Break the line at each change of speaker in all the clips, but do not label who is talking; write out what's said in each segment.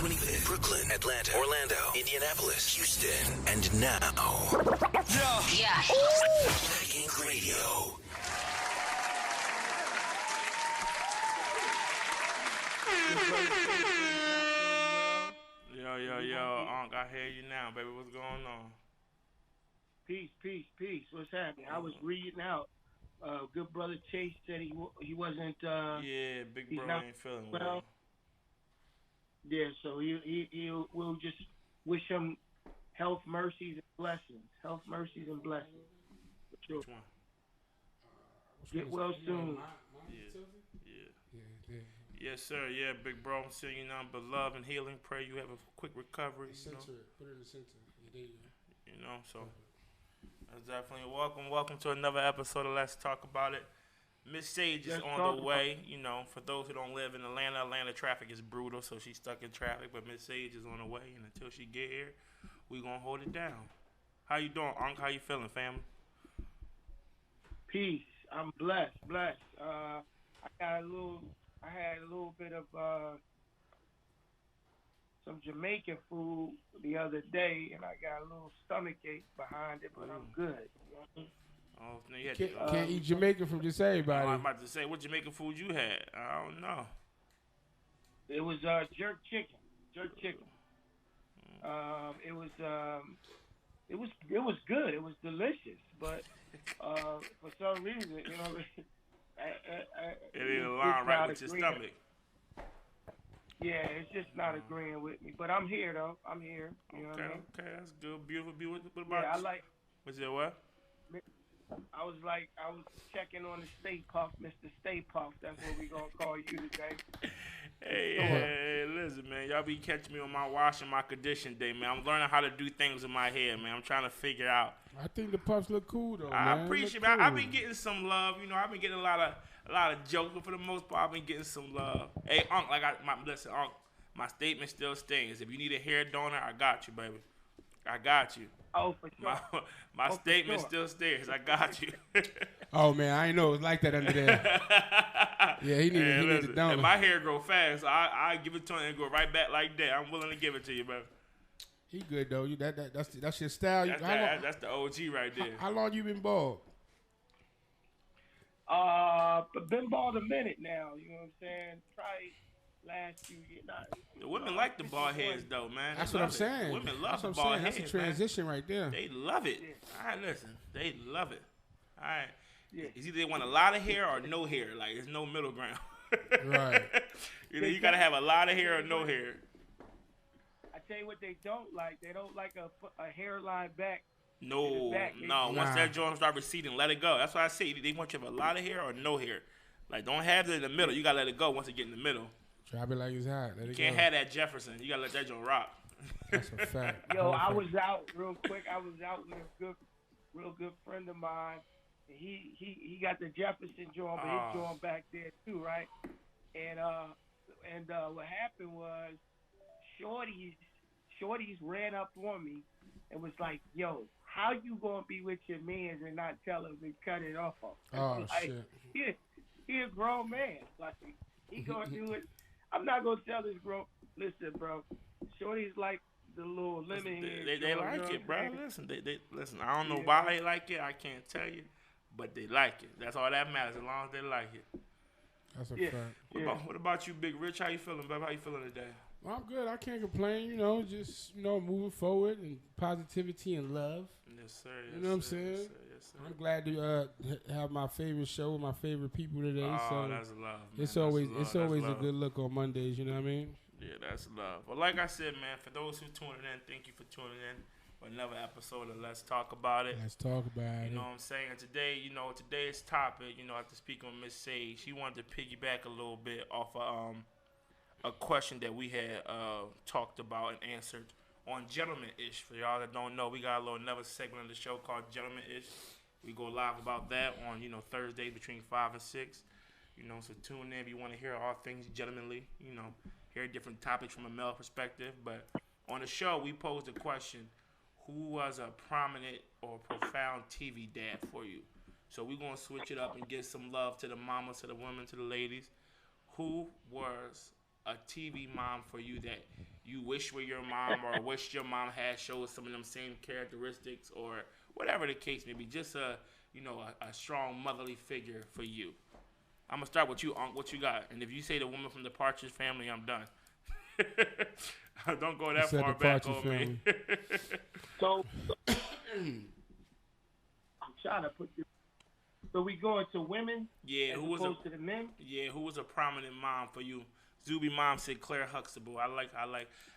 Swing in Brooklyn, Atlanta, Orlando, Indianapolis, Houston, and now. Yeah. Black Ink Radio.
Yo, Unc, I hear you now, baby. What's going on?
Peace. What's happening? I was reading out. Good brother Chase said he wasn't.
Yeah, big bro ain't feeling well.
Yeah, so we'll just wish him health, mercies, and blessings. Health, mercies, and blessings. Sure.
Which one?
Get well soon.
Yeah. Yes, sir. Yeah, big bro. I'm sending you nothing but love and healing. Pray you have a quick recovery.
Put it in the center.
You know, so that's definitely welcome to another episode of Let's Talk About It. Miss Sage is on the way. You know, for those who don't live in Atlanta traffic is brutal, so she's stuck in traffic. But Miss Sage is on the way, and until she get here, we gonna hold it down. How you doing, Unc? How you feeling, family?
Peace. I'm blessed. I had a little bit of some Jamaican food the other day, and I got a little stomach ache behind it, but I'm good.
Oh, no, you
can't eat Jamaican from just everybody.
I'm about to say, what Jamaican food you had? I don't know.
It was jerk chicken. It was good. It was delicious, but for some reason, you know,
it didn't align right with your stomach.
Yeah, it's just not agreeing with me. But I'm here though. I'm here. You know what I mean?
Okay, that's good. Beautiful. What about?
Yeah, I like.
What's it? What?
I was checking on the Stay Puff, Mr. Stay Puff. That's what we gonna call you today.
Hey, listen, man. Y'all be catching me on my wash and my condition day, man. I'm learning how to do things in my hair, man. I'm trying to figure out.
I think the puffs look cool though.
I
man.
appreciate it.
Cool.
I've been getting some love. You know, I've been getting a lot of jokes, but for the most part, I've been getting some love. Hey, Unc, listen, Unc, my statement still stands. If you need a hair donor, I got you, baby. I got you.
Oh, for sure.
My statement still stands. I got you.
Oh man, I ain't know it was like that under there. Yeah, he needed to donor.
And my hair grow fast, so I give it to him and go right back like that. I'm willing to give it to you, baby.
He good though. That's your style.
That's the OG right there.
How long you been bald?
Been bald a minute now. You know what I'm saying? Probably last few years.
The women like the bald heads though, man.
That's what I'm saying.
Women love the bald heads.
That's a transition right there.
They love it. All right, listen. They love it. All right.
Yeah.
It's either they want a lot of hair or no hair. Like, there's no middle ground.
Right.
You got to have a lot of hair or no hair.
I tell you what they don't like. They don't like a hairline back.
No. Once that joint start receding, let it go. That's what I say. They want you to have a lot of hair or no hair. Like, don't have it in the middle. You got to let it go once it get in the middle.
Drop it like it's hot. Let it
Can't
go.
have that Jefferson. You got to let that joint rock.
That's a fact.
Yo, I was out real quick. I was out with a real good friend of mine. He got the Jefferson joint, but his joint back there too, right? And what happened was, Shorties ran up on me and was like, "Yo, how you gonna be with your mans and not tell him to cut it off?"
Oh
like,
shit.
He a grown man. Like he gonna do it. I'm not gonna tell this listen, bro. Shorties like the little lemon head.
They like it, bro. Listen, they listen. I don't know why they like it. I can't tell you, but they like it. That's all that matters. As long as they like it.
That's a fact.
What about you, Big Rich? How you feeling, baby? How you feeling today?
Well, I'm good. I can't complain. You know, just moving forward and positivity and love.
Yes, sir.
You know what I'm saying?
Yes, sir.
I'm glad to have my favorite show with my favorite people today.
Oh, that's love, man.
It's always a good look on Mondays. You know what I mean?
Yeah, that's love. Well, like I said, man, for those who tuning in, thank you for tuning in for another episode of Let's Talk About It.
Let's talk about it.
You know what I'm saying? And today, today's topic, after speaking with Miss Sage, she wanted to piggyback a little bit off of a question that we had talked about and answered on Gentleman-ish. For y'all that don't know, we got another segment of the show called Gentleman-ish. We go live about that on, Thursday between 5 and 6. So tune in if you want to hear all things gentlemanly, hear different topics from a male perspective. But on the show, we posed a question: who was a prominent or profound TV dad for you? So we're going to switch it up and give some love to the mamas, to the women, to the ladies. Who was a TV mom for you that you wish were your mom or wish your mom had showed some of them same characteristics or whatever the case may be. Just a strong motherly figure for you. I'm gonna start with you, Unc. What you got? And if you say the woman from the Partridge Family, I'm done. Don't go that far back on me.
So I'm trying to put this. So we going to women?
Yeah,
who was to the men?
Yeah, who was a prominent mom for you? Zuby mom said Claire Huxtable. I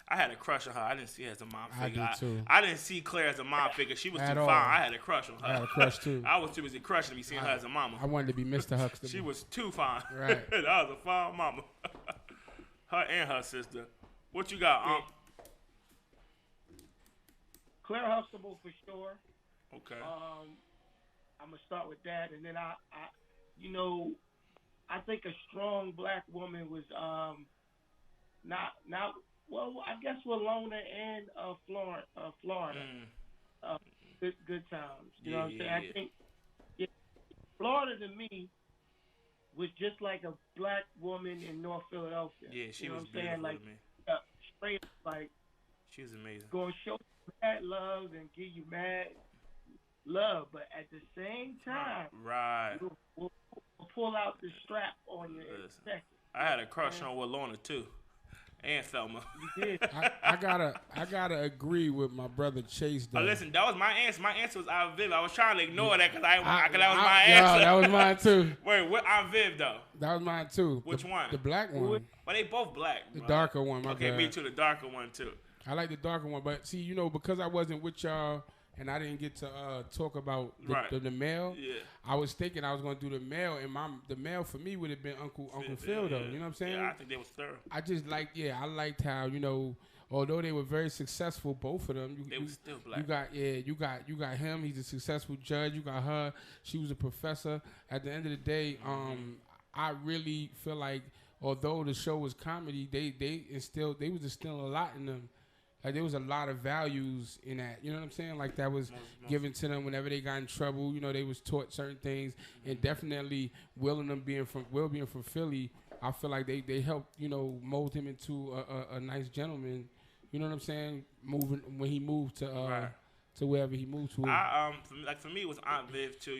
had a crush on her. I didn't see her as a mom figure.
I did too.
I didn't see Claire as a mom figure. She was too fine. I had a crush on her.
I had a crush too.
I was too busy crushing to be seeing her as a mama.
I wanted to be Mr. Huxtable.
She was too fine.
Right.
That was a fine mama. Her and her sister. What you got, Unc?
Claire Huxtable for sure.
Okay.
I'm gonna start with that, and then I think a strong black woman was I guess Walona and Florida. Good times. You know what I'm saying? I think Florida to me was just like a black woman in North Philadelphia.
Yeah, she was
beautiful
to me.
Straight like
she was amazing.
Gonna show you mad love and give you mad love, but at the same time,
right,
we'll pull out the strap on you in a second.
I had a crush on Walona too, and Thelma.
You did.
I gotta agree with my brother Chase. Though.
Listen, that was my answer. My answer was Aunt Viv. I was trying to ignore that because that was my answer.
That was mine too.
Wait, what Aunt Viv though?
That was mine too.
Which one?
The black one.
But they both black.
The darker one.
Okay, me too. The darker one too.
I like the darker one, but see, because I wasn't with y'all and I didn't get to talk about the male.
Yeah.
I was thinking I was gonna do the male, and the male for me would have been Uncle Phil though. You know what I'm saying?
Yeah, I think they was thorough.
I just I liked how although they were very successful, both of them.
They were still black.
You got him. He's a successful judge. You got her. She was a professor. At the end of the day, I really feel like although the show was comedy, they was instilling a lot in them. Like there was a lot of values in that. You know what I'm saying? Like that was given to them whenever they got in trouble. They was taught certain things, and definitely Will being from Philly, I feel like they helped mold him into a nice gentleman. You know what I'm saying? When he moved to wherever he moved to.
For me it was Aunt Viv too.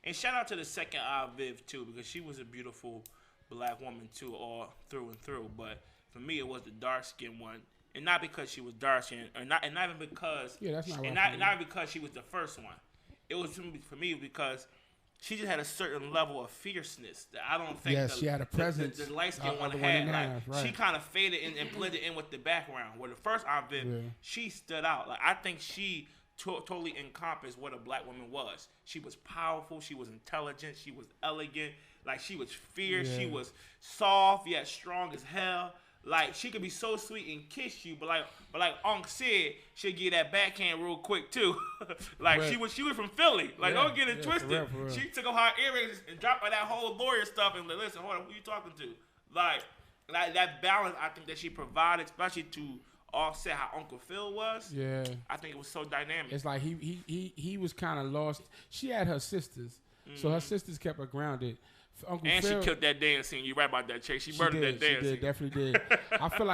And shout out to the second Aunt Viv too, because she was a beautiful black woman too, all through and through. But for me it was the dark skinned one. And not because she was dark skinned, and not even because not because she was the first one. It was for me because she just had a certain level of fierceness that I don't think.
Yes, she had a presence.
The light skinned one had. She kind of faded and blended in with the background. Where the first Aunt Viv, she stood out. Like I think she totally encompassed what a black woman was. She was powerful. She was intelligent. She was elegant. Like she was fierce. Yeah. She was soft yet strong as hell. Like she could be so sweet and kiss you, but like Unc said, she'll get that backhand real quick too. She was from Philly. Like don't get it twisted. For real. She took off her earrings and dropped her that whole lawyer stuff and like, listen, hold on, who you talking to? Like that balance, I think that she provided, especially to offset how Uncle Phil was. Yeah, I think it was so dynamic.
It's like he was kind of lost. She had her sisters, so her sisters kept her grounded. Uncle
and
Phil,
she killed that dance scene. You right about that, Chase. She murdered that dance scene.
She definitely did. I feel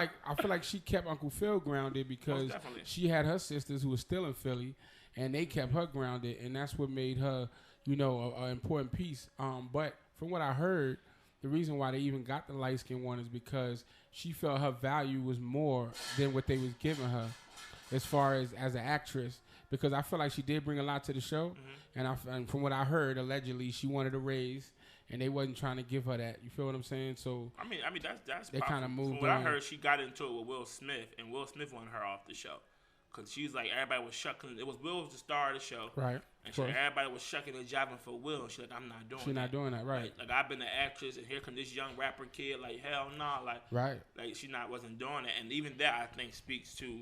like she kept Uncle Phil grounded because she had her sisters who were still in Philly, and they kept her grounded, and that's what made her, an important piece. But from what I heard, the reason why they even got the light skinned one is because she felt her value was more than what they was giving her, as far as an actress. Because I feel like she did bring a lot to the show, and from what I heard, allegedly she wanted a raise. And they wasn't trying to give her that. You feel what I'm saying? So
I mean that's
they kind of moved.
From what I heard, she got into it with Will Smith, and Will Smith wanted her off the show because she was like everybody was shucking. It was Will was the star of the show,
right?
And everybody was shucking and jiving for Will. And she's like, I'm not doing.
She's not doing that, right?
Like I've been an actress, and here come this young rapper kid. Like hell no,
right?
Like she wasn't doing it, and even that I think speaks to,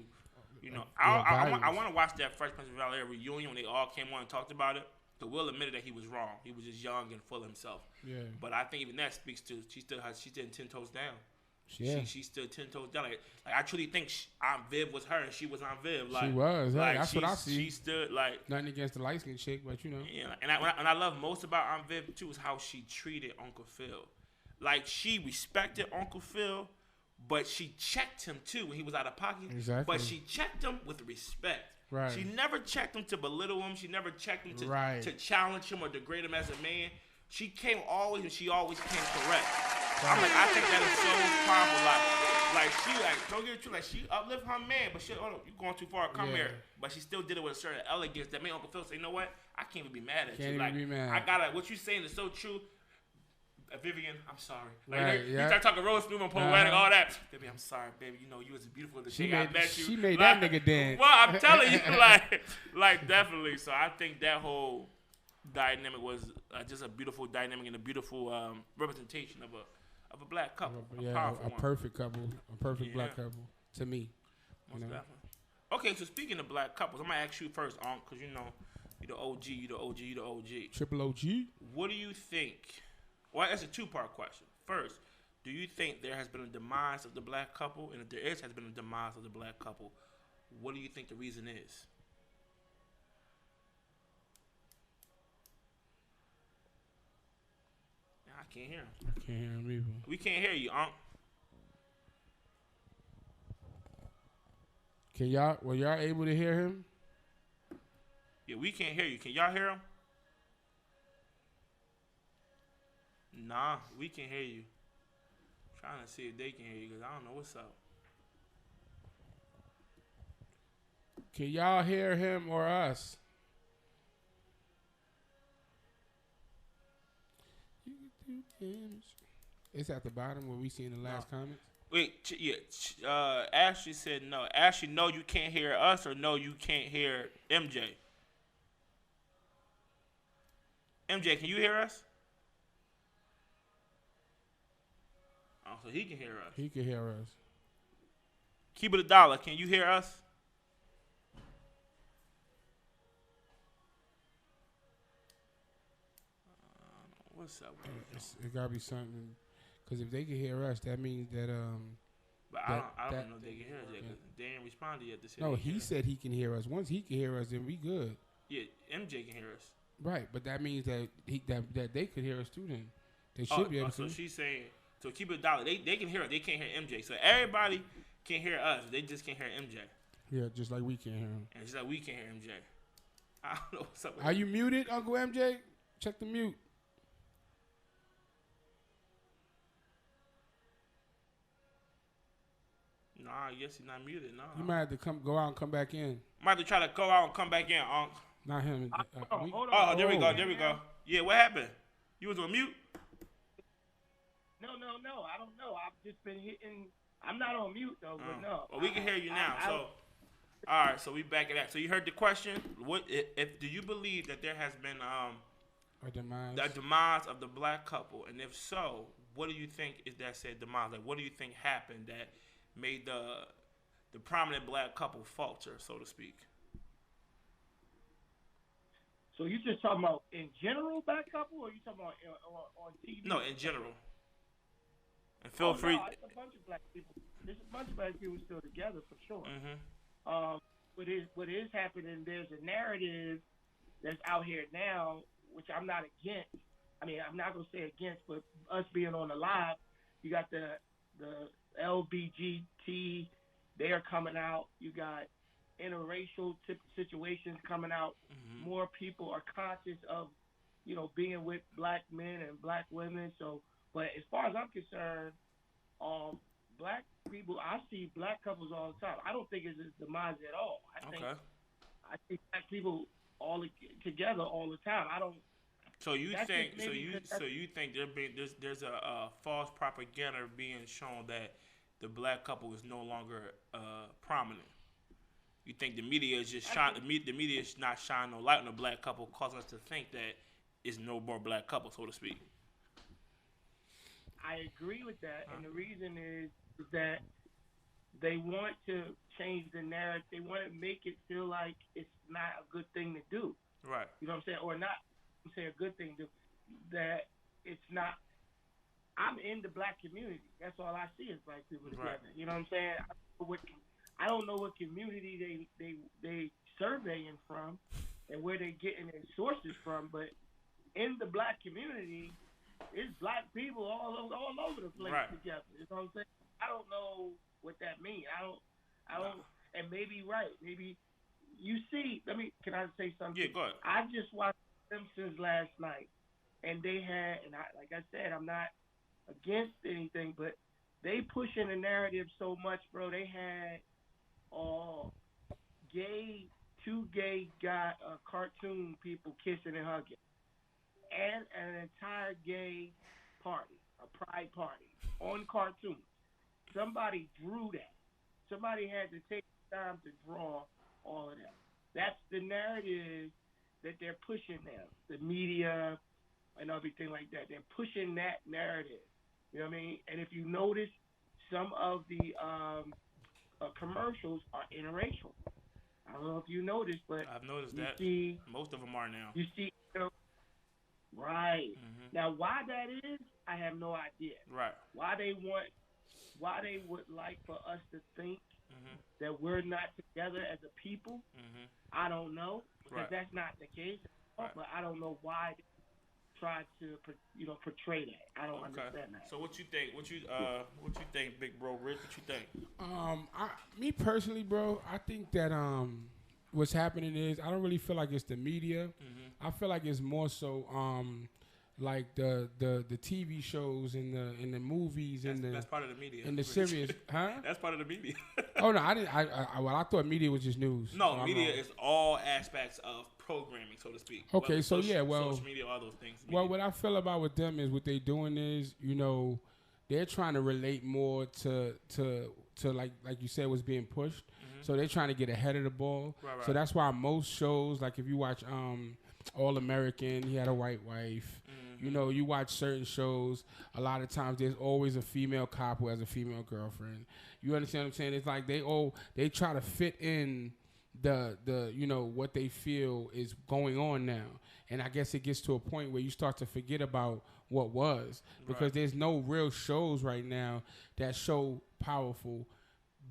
I want to watch that Fresh Prince of Bel-Air reunion when they all came on and talked about it. So Will admitted that he was wrong. He was just young and full of himself. Yeah. But I think even that speaks to she stood 10 toes down. Yeah. She stood 10 toes down. Like I truly think Aunt Viv was her and she was Aunt Viv. Like,
she was. Like, that's what I see.
She stood like
nothing against the light skinned chick, but
Yeah, and I love most about Aunt Viv too is how she treated Uncle Phil. Like she respected Uncle Phil, but she checked him too when he was out of pocket.
Exactly.
But she checked him with respect.
Right.
She never checked him to belittle him. She never checked him to challenge him or degrade him as a man. She came always, and she always came correct. I'm like, I think that is so powerful. Like she, don't get it true. Like, she uplift her man, but she, hold on, you going too far. Come here. But she still did it with a certain elegance that made Uncle Phil say, you know what? I can't even be mad at you. Like, I gotta. What you saying is so true. Vivian, I'm sorry. Like, you start talking rose smooth and poetic, all that. Baby, I'm sorry, baby. You know, you was beautiful the day I met you.
She made that nigga dance.
Well, I'm telling you, like definitely. So I think that whole dynamic was just a beautiful dynamic and a beautiful representation of a black couple.
A perfect couple, a perfect black couple to me.
Most definitely. Okay, so speaking of black couples, I'm gonna ask you first, because you know, you the OG, you the OG, you the OG.
Triple OG.
What do you think? Well, that's a two-part question. First, do you think there has been a demise of the black couple? And if there has been a demise of the black couple, what do you think the reason is? I can't hear him.
I can't hear him either.
We can't hear you, Unc.
Were y'all able to hear him?
Yeah, we can't hear you. Can y'all hear him? Nah, we can hear you. Trying to see if they can hear you, because I don't know what's up.
Can y'all hear him or us? It's at the bottom where we see in the last comments.
Wait, Ashley said no. Ashley, no, you can't hear us, or no, you can't hear MJ. MJ, can you hear us? Oh, so he can hear us.
He can hear us.
Keep it $1. Can you hear us? What's up?
It gotta be something, because if they can hear us, that means that
But I don't know if they can hear us yet, because they ain't responded yet to say.
No, he said he can hear us. Once he can hear us, then we good.
Yeah, MJ can hear us.
Right, but that means that that they could hear us too. Then they should be able to.
So she's saying, so keep it $1. They can hear us. They can't hear MJ. So everybody can hear us. They just can't hear MJ.
Yeah, just like we can't hear him.
And just like we can't hear MJ. I don't know what's up with
Are you muted, Uncle MJ? Check the mute.
Nah, I guess he's not muted. No.
You might have to go out and come back in.
Might have to try to go out and come back in, Unc.
Not him.
Hold on.
There we go. There we go. Yeah, what happened? You was on mute?
No. I don't know. I've just been hitting. I'm not on mute though, but no.
Well, we can hear you now. All right. So we back at that. So you heard the question. What if do you believe that there has been
a demise?
The demise of the black couple, and if so, what do you think is that said demise? Like, what do you think happened that made the prominent black couple falter, so to speak?
So you just talking about in general black couple, or you talking about on TV?
No, in general. And feel free.
No, it's a bunch of black people. There's a bunch of black people still together for sure.
Mm-hmm.
What is happening? There's a narrative that's out here now, which I'm not against. I mean, I'm not gonna say against, but us being on the live, you got the LBGT, they're coming out. You got interracial situations coming out.
Mm-hmm.
More people are conscious of, being with black men and black women. So, but as far as I'm concerned, black people, I see black couples all the time. I don't think it's a demise at all. I think black people all together all the time. I don't.
So you think there's a false propaganda being shown that the black couple is no longer prominent? You think the media is just the media is not shining no light on the black couple, causing us to think that it's no more black couple, so to speak?
I agree with that, and the reason is that they want to change the narrative. They want to make it feel like it's not a good thing to do.
Right.
You know what I'm saying? Or not say a good thing to do. That it's not. I'm in the black community. That's all I see is black people together. Right. You know what I'm saying? I don't know what community they surveying from and where they getting their sources from, but in the black community, it's black people all over the place together. You know what I'm saying? I don't know what that means. I don't. And maybe right. Maybe you see. Can I say something?
Yeah, go ahead.
I just watched Simpsons last night, and they had, and like I said, I'm not against anything, but they pushing the narrative so much, bro. They had two gay cartoon people kissing and hugging, and an entire gay party, a pride party on cartoon. Somebody drew that. Somebody had to take the time to draw all of that. That's the narrative that they're pushing now. The media and everything like that. They're pushing that narrative. You know what I mean? And if you notice, some of the commercials are interracial. I don't know if you noticed, but
I've noticed that most of them are now.
You see, right. Mm-hmm. Now, why that is, I have no idea.
Right.
Why they would like for us to think that we're not together as a people, I don't know, because that's not the case. Right. But I don't know why they try to, portray that. I don't understand that.
So what you think? What you think, big bro? Rich, what you think?
Me personally, bro, I think that what's happening is I don't really feel like it's the media. I feel like it's more so like the TV shows and the movies
that's part of the media
and the series, huh?
That's part of the media.
Oh no, I didn't. I thought media was just news.
No, so media is all aspects of programming, so to speak.
Okay, so
social media, all those things.
Well, what I feel about with them is what they doing is, they're trying to relate more to like you said was being pushed. So they're trying to get ahead of the ball. Right. So that's why most shows, like if you watch All American, he had a white wife. You watch certain shows, a lot of times there's always a female cop who has a female girlfriend. You understand what I'm saying? It's like they try to fit in the what they feel is going on now. And I guess it gets to a point where you start to forget about what was, because there's no real shows right now that show powerful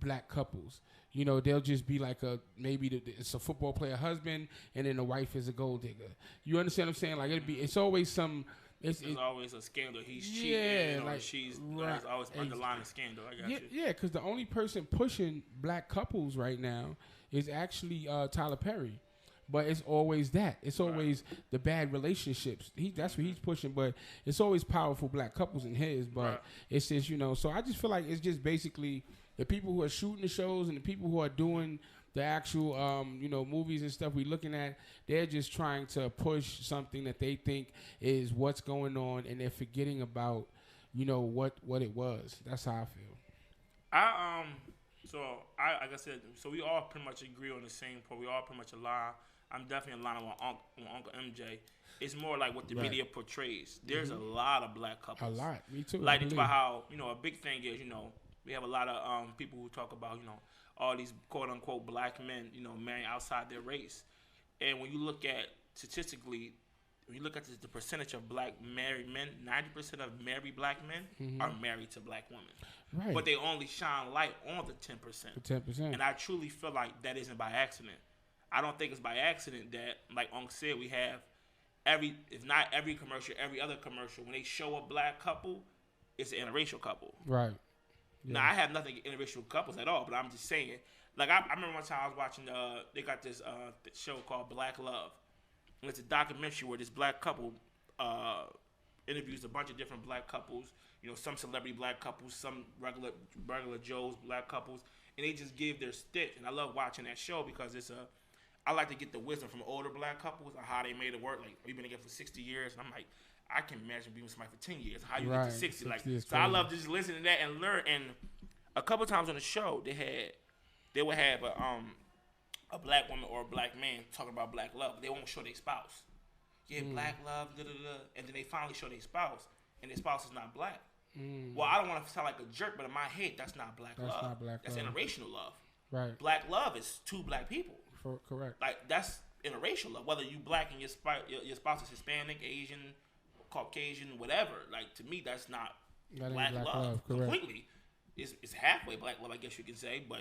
black couples. They'll just be like it's a football player husband, and then the wife is a gold digger. You understand what I'm saying? Like it's always some.
There's always a scandal. He's cheating, or she's there's always underlying scandal. I got you.
Yeah, because the only person pushing black couples right now is actually Tyler Perry. But it's always that. It's always the bad relationships. That's what he's pushing. But it's always powerful black couples in his. But it's just, so I just feel like it's just basically the people who are shooting the shows and the people who are doing the actual, movies and stuff we're looking at, they're just trying to push something that they think is what's going on, and they're forgetting about, what it was. That's how I feel.
Like I said, so we all pretty much agree on the same point. We all pretty much align. I'm definitely aligning with Uncle MJ. It's more like what the media portrays. There's a lot of black couples.
A lot. Me too.
Like it's about how, a big thing is, we have a lot of people who talk about, all these quote unquote black men, marrying outside their race. And when you look at statistically, when you look at the percentage of black married men, 90% of married black men are married to black women. Right. But they only shine light on the 10%.
The 10%.
And I truly feel like that isn't by accident. I don't think it's by accident that, like Unc said, we have if not every commercial, every other commercial, when they show a black couple, it's an interracial couple.
Right.
Yeah. Now, I have nothing against interracial couples at all, but I'm just saying. Like, I remember one time I was watching, they got this show called Black Love. And it's a documentary where this black couple interviews a bunch of different black couples. Some celebrity black couples, some regular Joe's black couples. And they just give their stitch. And I love watching that show because I like to get the wisdom from older black couples on how they made it work. Like, we've been together for 60 years. And I'm like, I can imagine being with somebody for 10 years. How you get to 60? Like, so I love to just listen to that and learn. And a couple times on the show, they would have a black woman or a black man talking about black love. They won't show their spouse. Yeah, black love, and then they finally show their spouse, and their spouse is not black. Well, I don't want to sound like a jerk, but in my head, that's not black love.
Not black
that's
love.
Interracial love.
Right.
Black love is two black people.
Correct.
Like, that's interracial love. Whether you black and your spouse is Hispanic, Asian, Caucasian, whatever. Like, to me, that's not black love. Completely. It's halfway black love, I guess you can say, but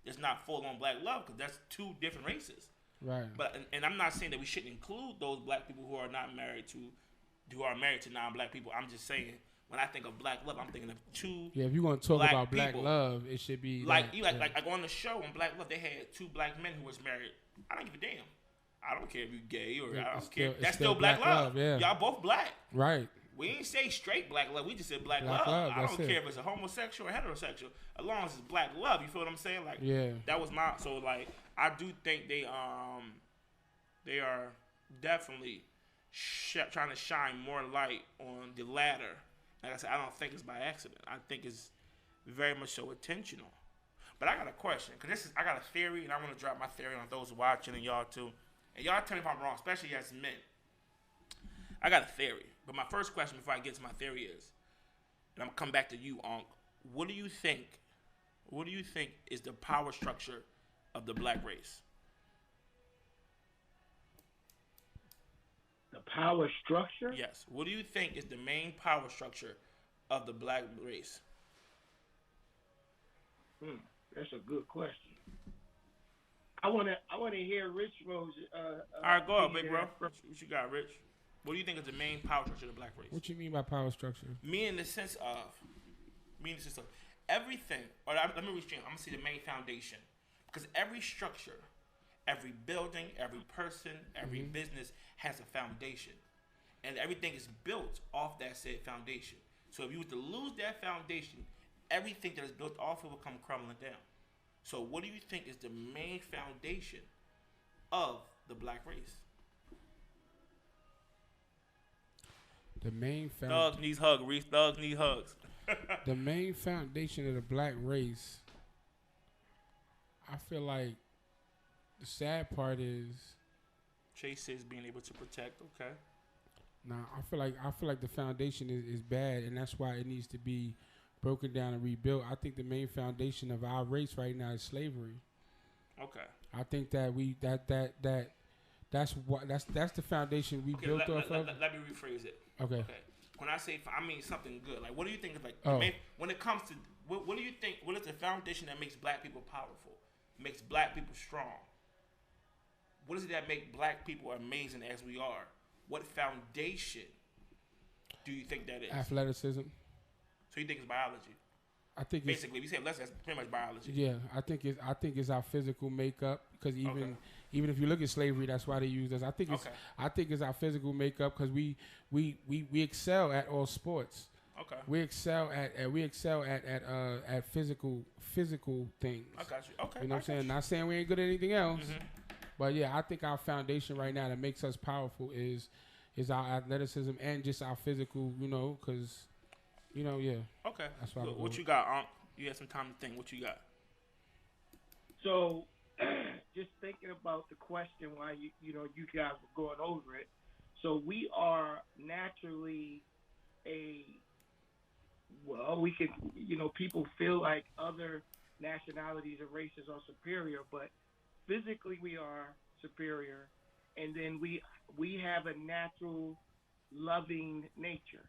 it's not full on black love because that's two different races.
Right.
But and I'm not saying that we shouldn't include those black people who are married to non-black people. I'm just saying when I think of black love, I'm thinking of two.
Yeah, if you're gonna talk about black
people.
love, it should be
like on the show on Black Love, they had two black men who was married. I don't give a damn. I don't care if you're gay or I don't care. That's still black love.
Yeah.
Y'all both black.
Right.
We didn't say straight black love. We just said black love. I don't care if it's a homosexual or heterosexual. As long as it's black love, you feel what I'm saying? Like,
yeah.
That was my so like I do think they are definitely trying to shine more light on the latter. Like I said, I don't think it's by accident. I think it's very much so intentional. But I got a question, because I got a theory, and I want to drop my theory on those watching and y'all too. And y'all tell me if I'm wrong, especially as men. I got a theory. But my first question before I get to my theory is, and I'm going to come back to you, Unc. What do you think is the power structure of the black race?
The power structure?
Yes. What do you think is the main power structure of the black race?
That's a good question. I wanna hear Rich Rose.
All right, go ahead, big bro. What you got, Rich? What do you think is the main power structure of the black race?
What you mean by power structure?
Me in the sense of everything. Or let me restrain. I'm gonna see the main foundation, because every structure, every building, every person, every business has a foundation, and everything is built off that said foundation. So if you were to lose that foundation, everything that is built off it will come crumbling down. So what do you think is the main foundation of the black race?
The main
Thugs needs hugs, Reese. Thugs need hugs.
The main foundation of the black race, I feel like the sad part is
Chase says being able to protect, okay.
Nah, I feel like the foundation is bad, and that's why it needs to be broken down and rebuilt. I think the main foundation of our race right now is slavery.
Okay.
I think that that's the foundation we built off of.
Let me rephrase it.
Okay.
When I say I mean something good. Like, what do you think is like when it comes to what do you think? What is the foundation that makes black people powerful? Makes black people strong? What is it that makes black people amazing as we are? What foundation do you think that is?
Athleticism.
So you think it's biology?
I think
basically, we say less. That's pretty much biology.
Yeah, I think it's our physical makeup, because even if you look at slavery, that's why they used us. I think it's our physical makeup, because we excel at all sports.
Okay.
We excel at physical things.
I got you. Okay.
You know what I'm saying? Not saying we ain't good at anything else, but yeah, I think our foundation right now that makes us powerful is our athleticism and just our physical. Because. Yeah. Okay. That's
what you got, Unc? You had some time to think. What you got?
So, just thinking about the question while you guys were going over it. So we are naturally we can, people feel like other nationalities or races are superior, but physically we are superior, and then we have a natural loving nature.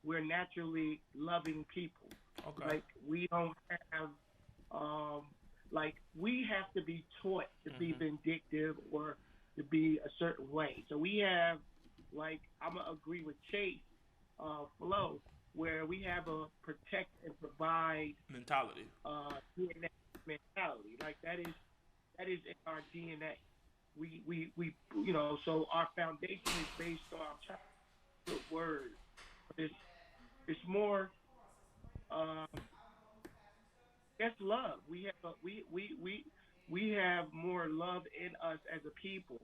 We're naturally loving people.
Okay.
Like, we don't have, we have to be taught to be vindictive or to be a certain way. So we have, I'm going to agree with Chase, Flo, where we have a protect and provide
mentality.
DNA mentality. Like, that is in our DNA. We so our foundation is based on good words. It's more, that's love. We have more love in us as a people.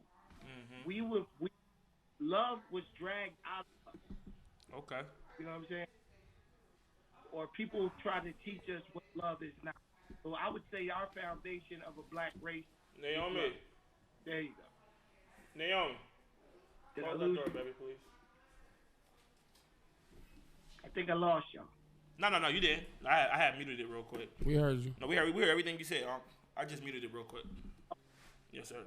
Love was dragged out of us.
Okay.
You know what I'm saying? Or people try to teach us what love is not. So I would say our foundation of a black race.
Naomi.
There you go.
Naomi. Close that door, baby, please.
I think I lost y'all.
No, you did. I had muted it real quick.
We heard you.
No, we heard everything you said. I just muted it real quick. Yes, sir.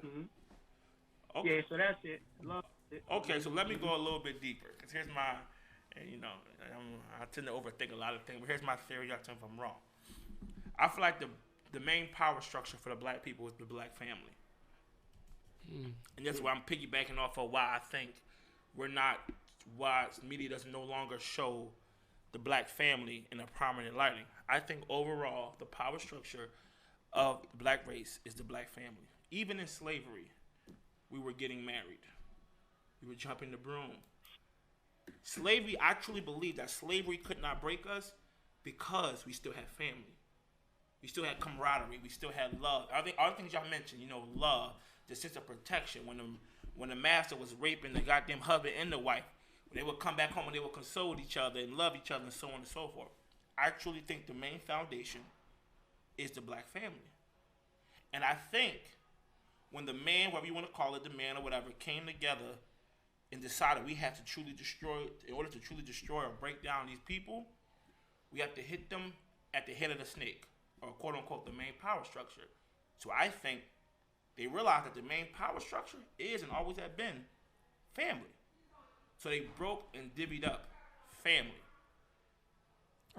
Okay. Yeah, so that's it. Love it.
Okay, so let me go a little bit deeper, because here's my, I tend to overthink a lot of things, but here's my theory. Y'all tell me if I'm wrong. I feel like the main power structure for the black people is the black family. And that's why I'm piggybacking off of why I think why media doesn't no longer show the black family in a prominent lighting. I think overall, the power structure of the black race is the black family. Even in slavery, we were getting married. We were jumping the broom. Slavery, I truly believe that slavery could not break us because we still had family. We still had camaraderie. We still had love. I think all the things y'all mentioned, love, the sense of protection. When the master was raping the goddamn husband and the wife, they would come back home and they would console each other and love each other and so on and so forth. I truly think the main foundation is the black family. And I think when the man, whatever you want to call it, the man or whatever, came together and decided we have to truly destroy, in order to truly destroy or break down these people, we have to hit them at the head of the snake, or quote unquote the main power structure. So I think they realized that the main power structure is and always have been family. So they broke and divvied up family.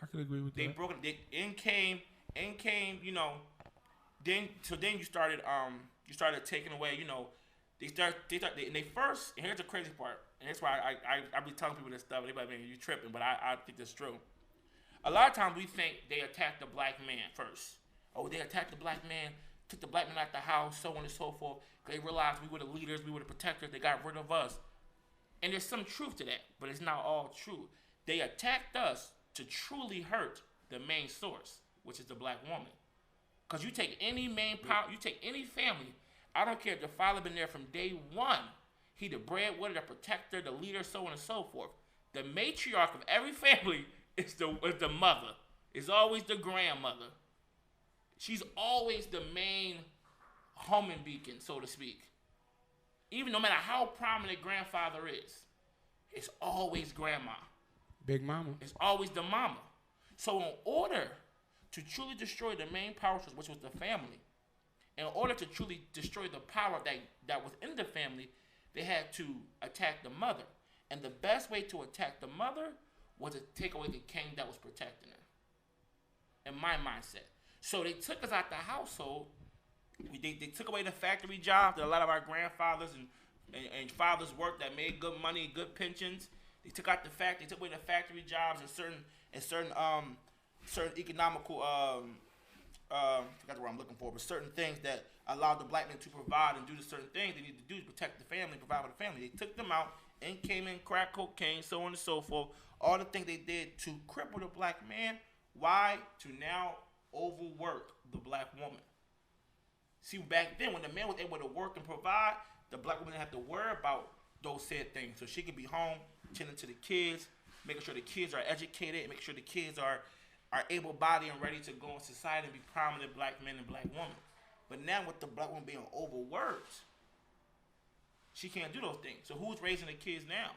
I can agree with that.
They broke it. In came, Then you started taking away, and they first, and here's the crazy part, and that's why I be telling people this stuff, and they be like, man, you tripping, but I think that's true. A lot of times we think they attacked the black man first. Oh, they attacked the black man, took the black man out the house, so on and so forth. They realized we were the leaders, we were the protectors, they got rid of us. And there's some truth to that, but it's not all true. They attacked us to truly hurt the main source, which is the black woman. Because you take any main power, you take any family, I don't care if the father been there from day one. He the breadwinner, the protector, the leader, so on and so forth. The matriarch of every family is the mother. It's always the grandmother. She's always the main homing beacon, so to speak. Even no matter how prominent grandfather is, it's always grandma.
Big mama.
It's always the mama. So in order to truly destroy the main power source, which was the family, in order to truly destroy the power that was in the family, they had to attack the mother. And the best way to attack the mother was to take away the king that was protecting her. In my mindset. So they took us out the household. They took away the factory jobs that a lot of our grandfathers and fathers worked that made good money, good pensions. They took out they took away the factory jobs and certain economical I forgot the word I'm looking for, but certain things that allowed the black men to provide and do the certain things they need to do to protect the family, provide for the family. They took them out and came in crack cocaine, so on and so forth. All the things they did to cripple the black man. Why? To now overwork the black woman. See, back then, when the man was able to work and provide, the black woman didn't have to worry about those said things. So she could be home, tending to the kids, making sure the kids are educated, making sure the kids are able-bodied and ready to go in society and be prominent black men and black women. But now with the black woman being overworked, she can't do those things. So who's raising the kids now?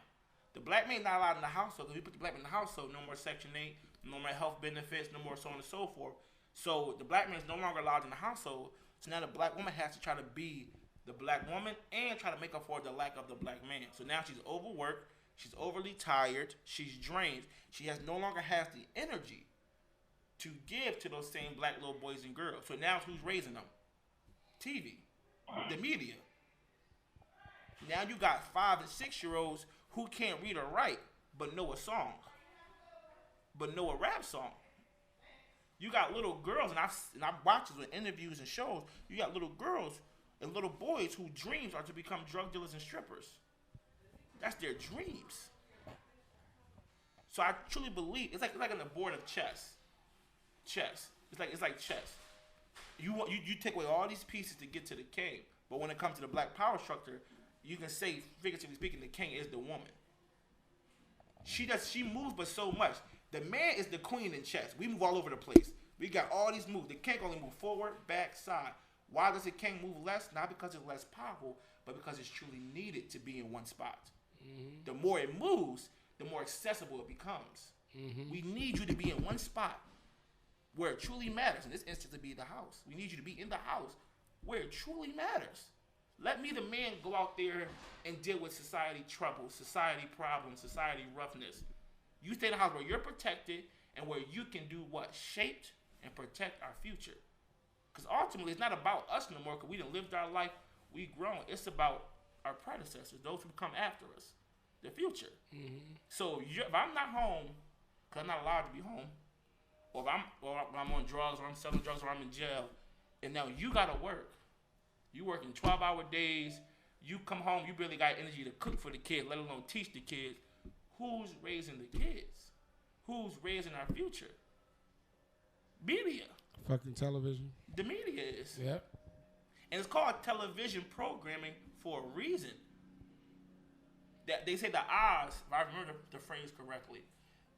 The black man not allowed in the household. Because we put the black man in the household, no more Section 8, no more health benefits, no more so on and so forth. So the black man is no longer allowed in the household. So now the black woman has to try to be the black woman and try to make up for the lack of the black man. So now she's overworked, she's overly tired, she's drained. She no longer has the energy to give to those same black little boys and girls. So now who's raising them? TV, the media. Now you got 5 and 6-year-olds who can't read or write, but know a song, but know a rap song. You got little girls, and I've watched this with interviews and shows. You got little girls and little boys whose dreams are to become drug dealers and strippers. That's their dreams. So I truly believe it's like on the board of chess. It's like chess. You take away all these pieces to get to the king, but when it comes to the black power structure, you can say, figuratively speaking, the king is the woman. She moves, but so much. The man is the queen in chess. We move all over the place. We got all these moves. The king only move forward, back, side. Why does the king move less? Not because it's less powerful, but because it's truly needed to be in one spot. Mm-hmm. The more it moves, the more accessible it becomes. Mm-hmm. We need you to be in one spot where it truly matters. In this instance, to be the house. We need you to be in the house where it truly matters. Let me, the man, go out there and deal with society trouble, society problems, society roughness. You stay in the house where you're protected and where you can do what? Shaped and protect our future. Because ultimately, it's not about us no more because we done lived our life, we grown. It's about our predecessors, those who come after us, the future. Mm-hmm. So if I'm not home, because I'm not allowed to be home, or if I'm on drugs, or I'm selling drugs, or I'm in jail, and now you gotta work. You working 12-hour days. You come home, you barely got energy to cook for the kids, let alone teach the kids. Who's raising the kids? Who's raising our future? Media.
Fucking television.
The media is.
Yep.
And it's called television programming for a reason. That they say the eyes, if I remember the phrase correctly,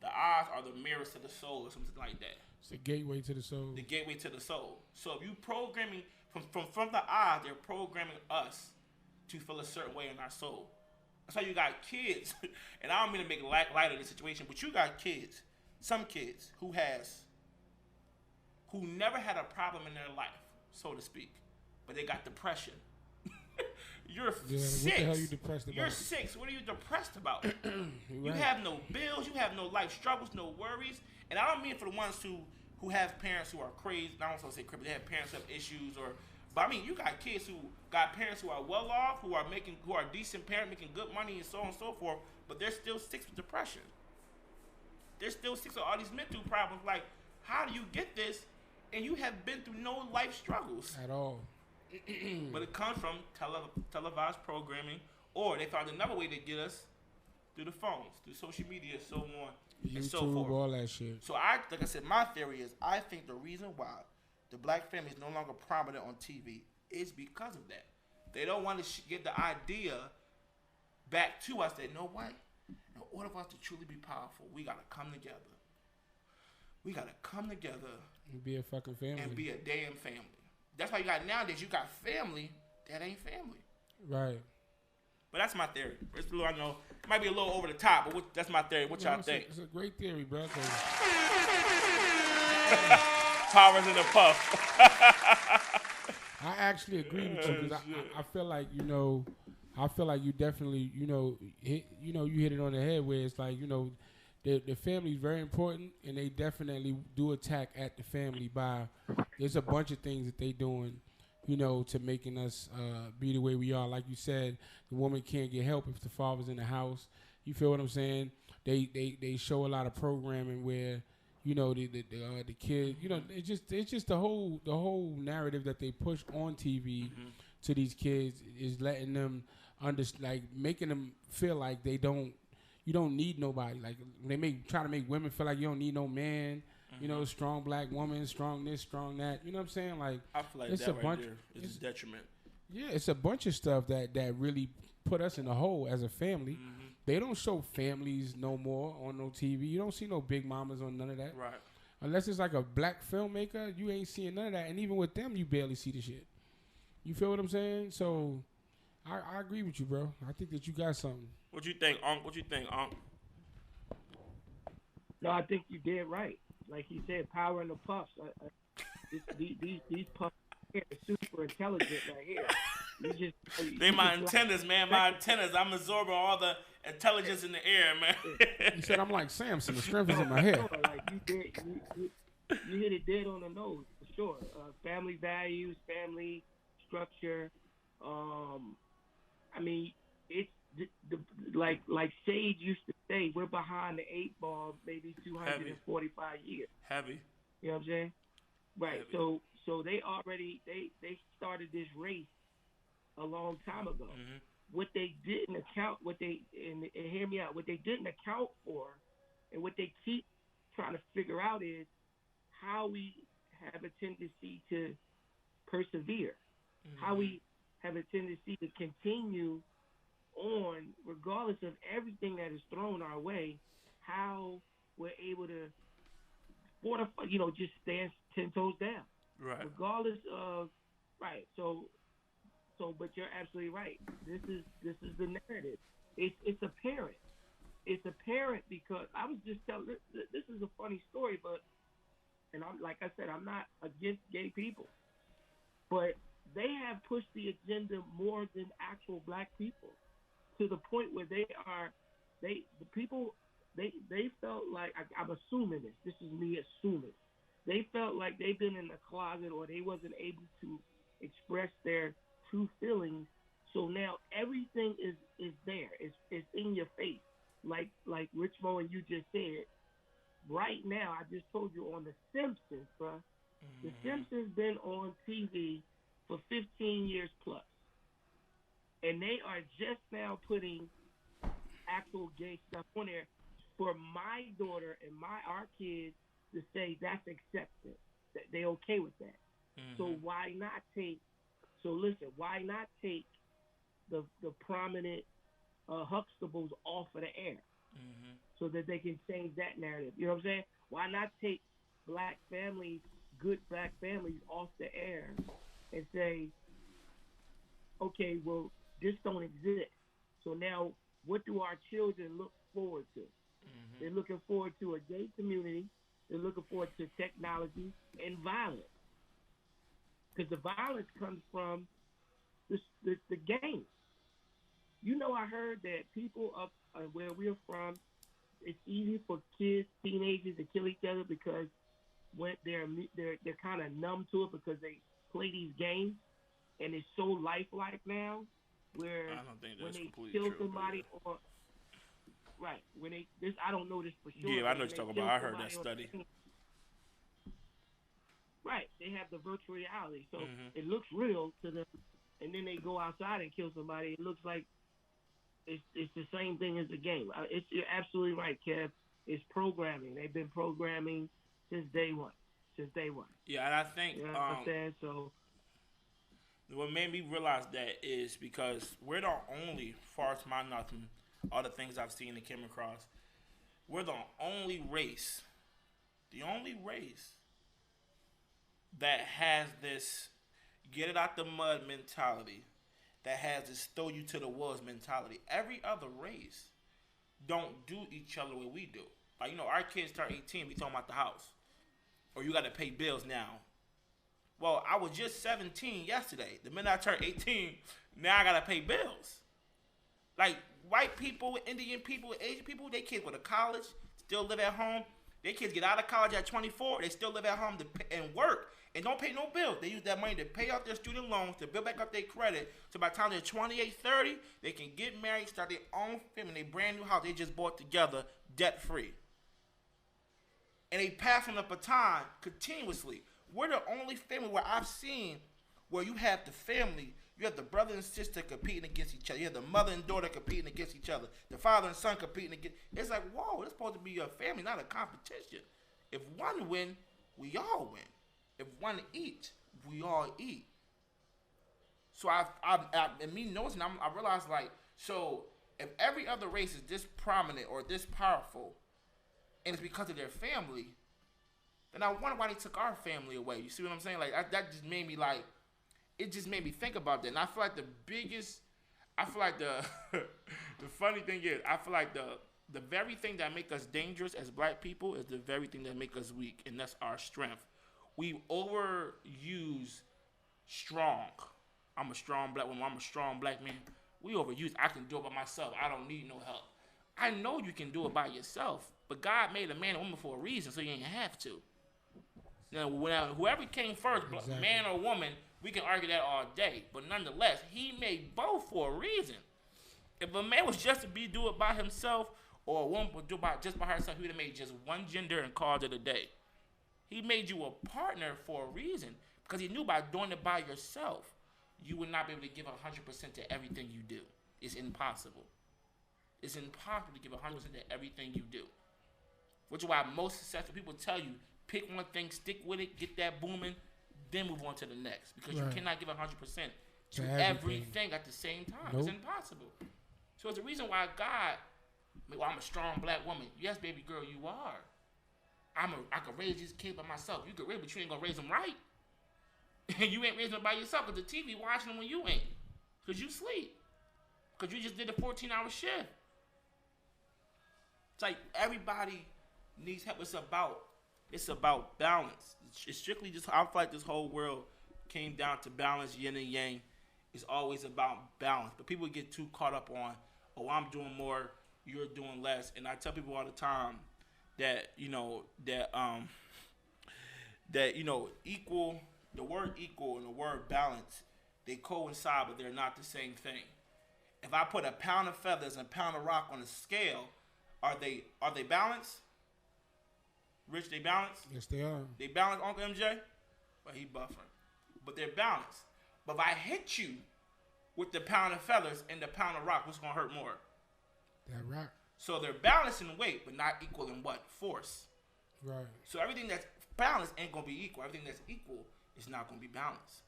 the eyes are the mirrors to the soul or something like that.
It's the gateway to the soul.
The gateway to the soul. So if you programming from the eyes, they're programming us to feel a certain way in our soul. That's why you got kids, and I don't mean to make light of the situation, but you got kids, some kids who never had a problem in their life, so to speak, but they got depression. You're 6.
What the hell are you depressed about?
You're 6. What are you depressed about? You
Right.
have no bills. You have no life struggles, no worries. And I don't mean for the ones who have parents who are crazy. I don't want to say crazy. They have parents who have issues, but I mean, you got kids who got parents who are well off, who are decent parents, making good money, and so on and so forth. But they're still sick with depression. They're still sick with all these mental problems. Like, how do you get this? And you have been through no life struggles
At all.
but it comes from televised programming, or they found another way to get us through the phones, through social media, so on and so
YouTube,
forth.
all that shit.
So like I said, my theory is I think the reason why the black family is no longer prominent on TV is because of that. They don't want to get the idea back to us that, you know what? In order for us to truly be powerful, we got to come together. We got to come together
And be a fucking family.
and be a damn family. That's why you got nowadays, you got family that ain't family.
Right.
But that's my theory. It's a little, I know, it might be a little over the top, but that's my theory. What y'all think?
It's a great theory, bro.
Powers in the puff.
I actually agree with you because I feel like, I feel like you definitely, you hit it on the head where it's like, the family is very important, and they definitely do attack at the family by, there's a bunch of things that they doing, to making us be the way we are. Like you said, the woman can't get help if the father's in the house. You feel what I'm saying? They show a lot of programming where, the kid, it's just the whole narrative that they push on TV to these kids is letting them making them feel like you don't need nobody. Like they try to make women feel like you don't need no man. Strong black woman, strong this, strong that. You know what I'm saying? Like
I feel like
it's
that
a
right
bunch.
there is a detriment.
Yeah, it's a bunch of stuff that really put us in a hole as a family. They don't show families no more on no TV. You don't see no big mamas on none of that.
Right.
Unless it's like a black filmmaker, you ain't seeing none of that. And even with them, you barely see the shit. You feel what I'm saying? So I agree with you, bro. I think that you got something.
What you think, Unc? What you think, Unc?
No, I think you did right. Like he said, power in the puffs. These puffs here are super intelligent right here.
They my antennas, man. My antennas. I'm absorbing all the intelligence in the air, man.
He said I'm like Samson. The strength is in my head.
Like you hit it dead on the nose for sure. Family values, family structure. I mean, it's like Sage used to say, we're behind the 8 ball, maybe 245 years.
Heavy.
You know what I'm saying? Right.
Heavy.
So they already they started this race a long time ago. What they didn't account, and hear me out, what they didn't account for, and what they keep trying to figure out is how we have a tendency to persevere, how we have a tendency to continue on regardless of everything that is thrown our way, how we're able to fortify, just stand 10 toes down.
Right.
Regardless of, right. So, but you're absolutely right. This is the narrative. It's apparent. It's apparent because I was just telling. This is a funny story, and I'm like I said, I'm not against gay people, but they have pushed the agenda more than actual black people, to the point where they felt like, I'm assuming this. This is me assuming. They felt like they've been in the closet, or they wasn't able to express their true feelings. So now everything is there. It's in your face. Like Rich Mo and you just said, right now, I just told you on The Simpsons, bro. The Simpsons been on TV for 15 years plus. And they are just now putting actual gay stuff on there for my daughter and our kids to say that's accepted. That they okay with that. So why not take the prominent Huxtables off of the air so that they can change that narrative? You know what I'm saying? Why not take good black families off the air and say, okay, well, this don't exist. So now what do our children look forward to? They're looking forward to a gay community. They're looking forward to technology and violence. Because the violence comes from the games. You know, I heard that people up where we're from, it's easy for kids, teenagers to kill each other because when they're kind of numb to it because they play these games, and it's so lifelike now. Where
I don't think that's
when they
completely
kill
true,
somebody or right when they this I don't know this for sure.
Yeah, I know what you're talking about. I heard that study.
Right, they have the virtual reality, so it looks real to them, and then they go outside and kill somebody. It looks like it's the same thing as the game. You're absolutely right, Kev. It's programming. They've been programming since day one.
Yeah, and I think
you know what I'm saying? So
what made me realize that is because we're the only, far as my nothing, all the things I've seen and came across, we're the only race that has this get it out the mud mentality, that has this throw you to the wolves mentality. Every other race don't do each other the way we do. Like, you know, our kids turn 18, we talking about the house. Or you got to pay bills now. Well, I was just 17 yesterday. The minute I turned 18, now I got to pay bills. Like, white people, Indian people, Asian people, they kids go to college, still live at home. Their kids get out of college at 24, they still live at home and work and don't pay no bills. They use that money to pay off their student loans, to build back up their credit. So by the time they're 28, 30, they can get married, start their own family, their brand new house they just bought together, debt-free. And they pass on the baton continuously. We're the only family where I've seen where you have the family, you have the brother and sister competing against each other. You have the mother and daughter competing against each other. The father and son competing against. It's like, whoa, it's supposed to be a family, not a competition. If one win, we all win. If one eat, we all eat. So and me noticing, I realized, like, so if every other race is this prominent or this powerful, and it's because of their family, then I wonder why they took our family away. You see what I'm saying? Like, that just made me, like, it just made me think about that. And I feel like the funny thing is, I feel like the very thing that make us dangerous as black people is the very thing that make us weak, and that's our strength. We overuse strong. I'm a strong black woman. I'm a strong black man. We overuse, I can do it by myself. I don't need no help. I know you can do it by yourself, but God made a man and woman for a reason, so you ain't have to. Now, whoever came first, exactly. Man or woman, we can argue that all day. But nonetheless, he made both for a reason. If a man was just to do it by himself, or a woman would do it just by herself, he would have made just one gender and called it a day. He made you a partner for a reason, because he knew by doing it by yourself, you would not be able to give 100% to everything you do. It's impossible. It's impossible to give 100% to everything you do. Which is why most successful people tell you, pick one thing, stick with it, get that booming, then move on to the next. Because you cannot give 100% to everything at the same time. Nope. It's impossible. So it's the reason why God, well, I'm a strong black woman. Yes, baby girl, you are. I can raise these kids by myself. You can raise, but you ain't gonna raise them right. And you ain't raising them by yourself, because the TV watching them when you ain't. Because you sleep. Because you just did a 14-hour shift. It's like everybody needs help. It's about balance. It's strictly just, I feel like this whole world came down to balance, yin and yang. It's always about balance. But people get too caught up on, oh, I'm doing more, you're doing less. And I tell people all the time that, equal, the word equal and the word balance, they coincide, but they're not the same thing. If I put a pound of feathers and a pound of rock on a scale, are they balanced? Rich, they balanced?
Yes, they are.
They balanced Uncle MJ? But he buffering. But they're balanced. But if I hit you with the pound of feathers and the pound of rock, what's going to hurt more?
That rock.
So they're balanced in weight, but not equal in what? Force.
Right.
So everything that's balanced ain't going to be equal. Everything that's equal is not going to be balanced.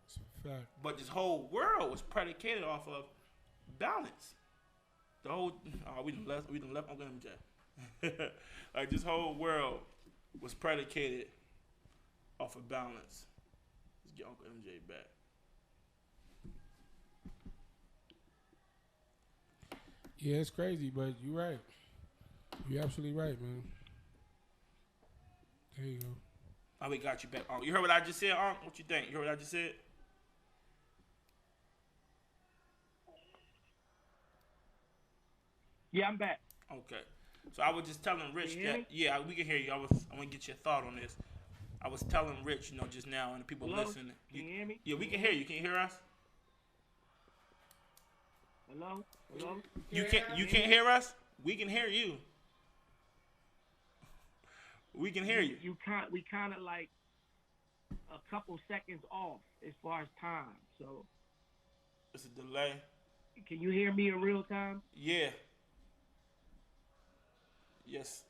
That's a fact.
But this whole world was predicated off of balance. The whole, we done left Uncle MJ. Like this whole world was predicated off of balance. Let's get Uncle MJ back.
Yeah, it's crazy, but you're right. You're absolutely right, man. There you go.
Oh, we got you back. You heard what I just said, Unc? What you think? You heard what I just said?
Yeah, I'm back.
Okay. So I was just telling Rich
Can you hear
that,
me?
yeah, we can hear you. I want to get your thought on this. I was telling Rich, just now, and the people
Hello?
listening.
Can you hear me?
Yeah, we can hear you. Can you hear us?
Hello? Hello?
You can't hear us? We can hear you. We can hear you.
We kind of like a couple seconds off as far as time. So
It's a delay.
can you hear me in real time?
Yeah. Yes.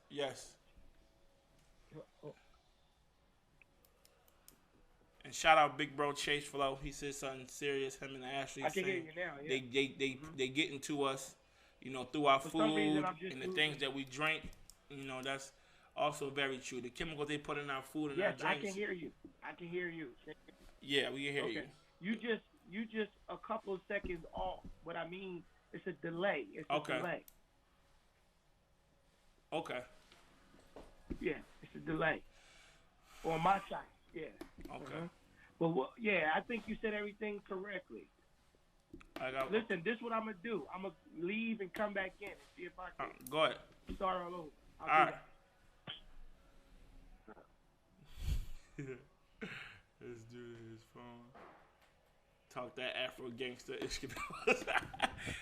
Oh,
And shout out Big Bro Chase Flow. He said something serious. Him and Ashley.
I can hear
saying
you now. Yeah.
They get into us, through our
For some
food
reason, I'm just
and the
losing.
things that we drink. That's also very true. The chemicals they put in our food and
Yes,
our
I
drinks.
can hear you. I can hear you.
Yeah, we can hear you.
Okay. You just a couple of seconds off. What I mean, it's a delay. It's
Okay.
a delay.
Okay.
Yeah, it's a delay. On my side. Yeah.
Okay.
But I think you said everything correctly.
I got.
Listen, this is what I'm gonna do. I'm gonna leave and come back in and see if I can
Go ahead.
start all over. I'll
All
do
right. Let's do his phone. Talk that Afro gangster Ishkabibble.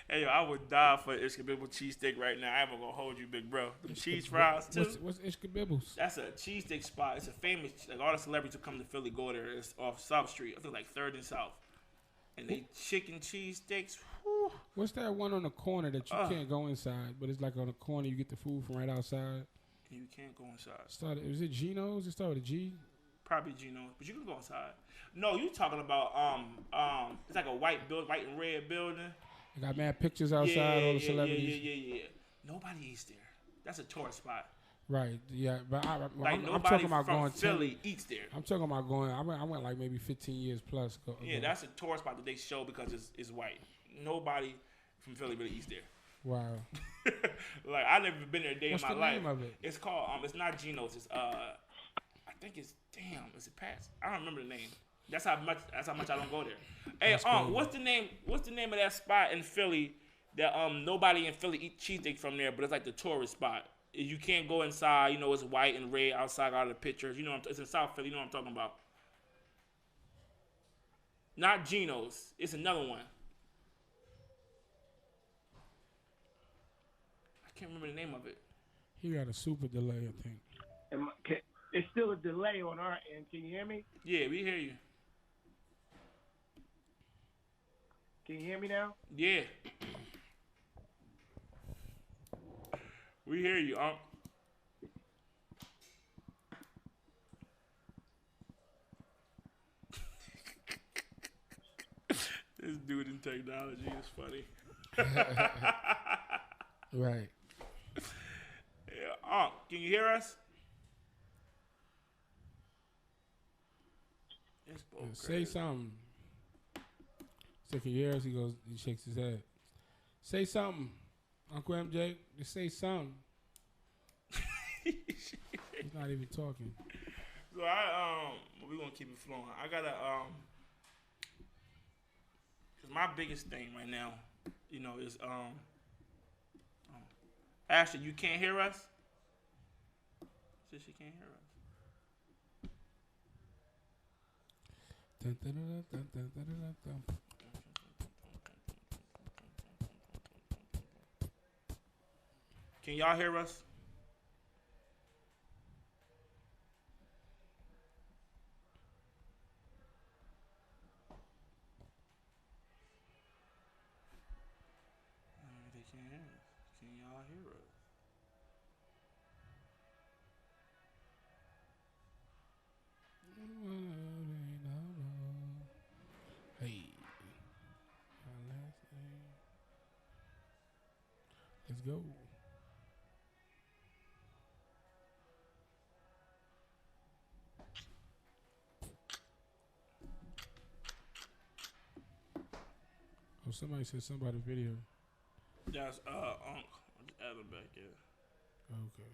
Hey, yo, I would die for Ishkabibble cheesesteak right now. I ain't gonna hold you, big bro. Them cheese fries, too.
What's Ishkabibbles?
That's a cheesesteak spot. It's a famous, all the celebrities who come to Philly go there. It's off South Street. I think like 3rd and South. And they chicken cheesesteaks. Whew.
What's that one on the corner that you can't go inside, but it's like on the corner, you get the food from right outside?
You can't go inside.
Was it Geno's? It started with a G?
Probably Geno's, but you can go inside. No, you talking about it's like a white and red building.
They got mad pictures outside, all the celebrities.
Yeah. Nobody eats there. That's a tourist spot.
Right, yeah, but I'm
Nobody
talking about
from
going
Philly eats there.
I'm talking about going. I went like maybe 15 years plus.
Yeah, that's a tourist spot that they show because it's white. Nobody from Philly really eats there.
Wow.
Like I never been there a day
What's
in my
the
life.
name of it?
It's called it's not Geno's. It's I think it's is it Pat's? I don't remember the name. That's how much I don't go there. Hey,
Cool.
what's the name of that spot in Philly that nobody in Philly eat cheesesteak from there, but it's like the tourist spot. You can't go inside, it's white and red outside out of the pictures. It's in South Philly, you know what I'm talking about. Not Geno's. It's another one. I can't remember the name of it.
He got a super delay, I think.
It's still a delay on our end. Can you hear me?
Yeah, we hear you.
Can you hear me now?
Yeah. We hear you, Unc. This dude in technology is funny.
Right.
Yeah, Unc, can you hear us? It's both
Say
crazy.
something. So can you hear us? He shakes his head. Say something, Uncle MJ. Just say something. He's not even talking.
So we're gonna keep it flowing. I gotta cause my biggest thing right now, is Ashley, you can't hear us? Says she can't hear us.
Dun, dun, dun, dun, dun, dun, dun, dun.
Can y'all hear us? hear it?
Hey. Let's go. Oh, somebody said something about a video.
That's Unc. Just add him back in.
Okay.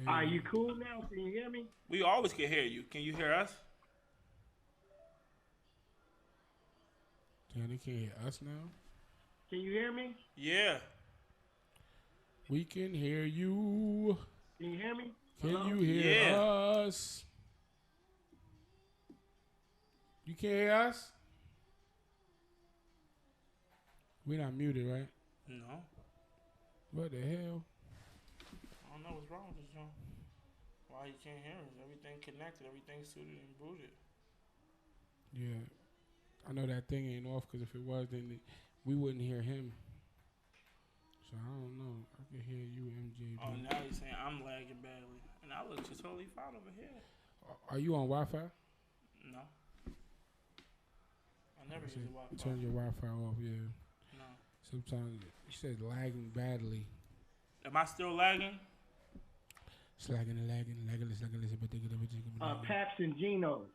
Are you cool now? Can you hear me?
We always can hear you. Can you hear us?
Damn, they can't hear us now?
Can you hear me?
Yeah.
We can hear you.
Can you hear me?
Can
Hello?
you hear us? You can't hear us? We're not muted, right?
No.
What the hell?
I don't know what's wrong with this joint. Why you can't hear us? Everything connected. Everything suited and booted.
Yeah. I know that thing ain't off because if it was, then we wouldn't hear him. So I don't know. I can hear you, MJ.
Oh, now he's saying I'm lagging badly. And I look just totally fine over here.
Are you on Wi-Fi?
No. I never use the Wi-Fi.
Turn your Wi-Fi off, yeah.
No.
Sometimes you said lagging badly.
Am I still lagging?
Slagging and lagging.
Paps and Geno's.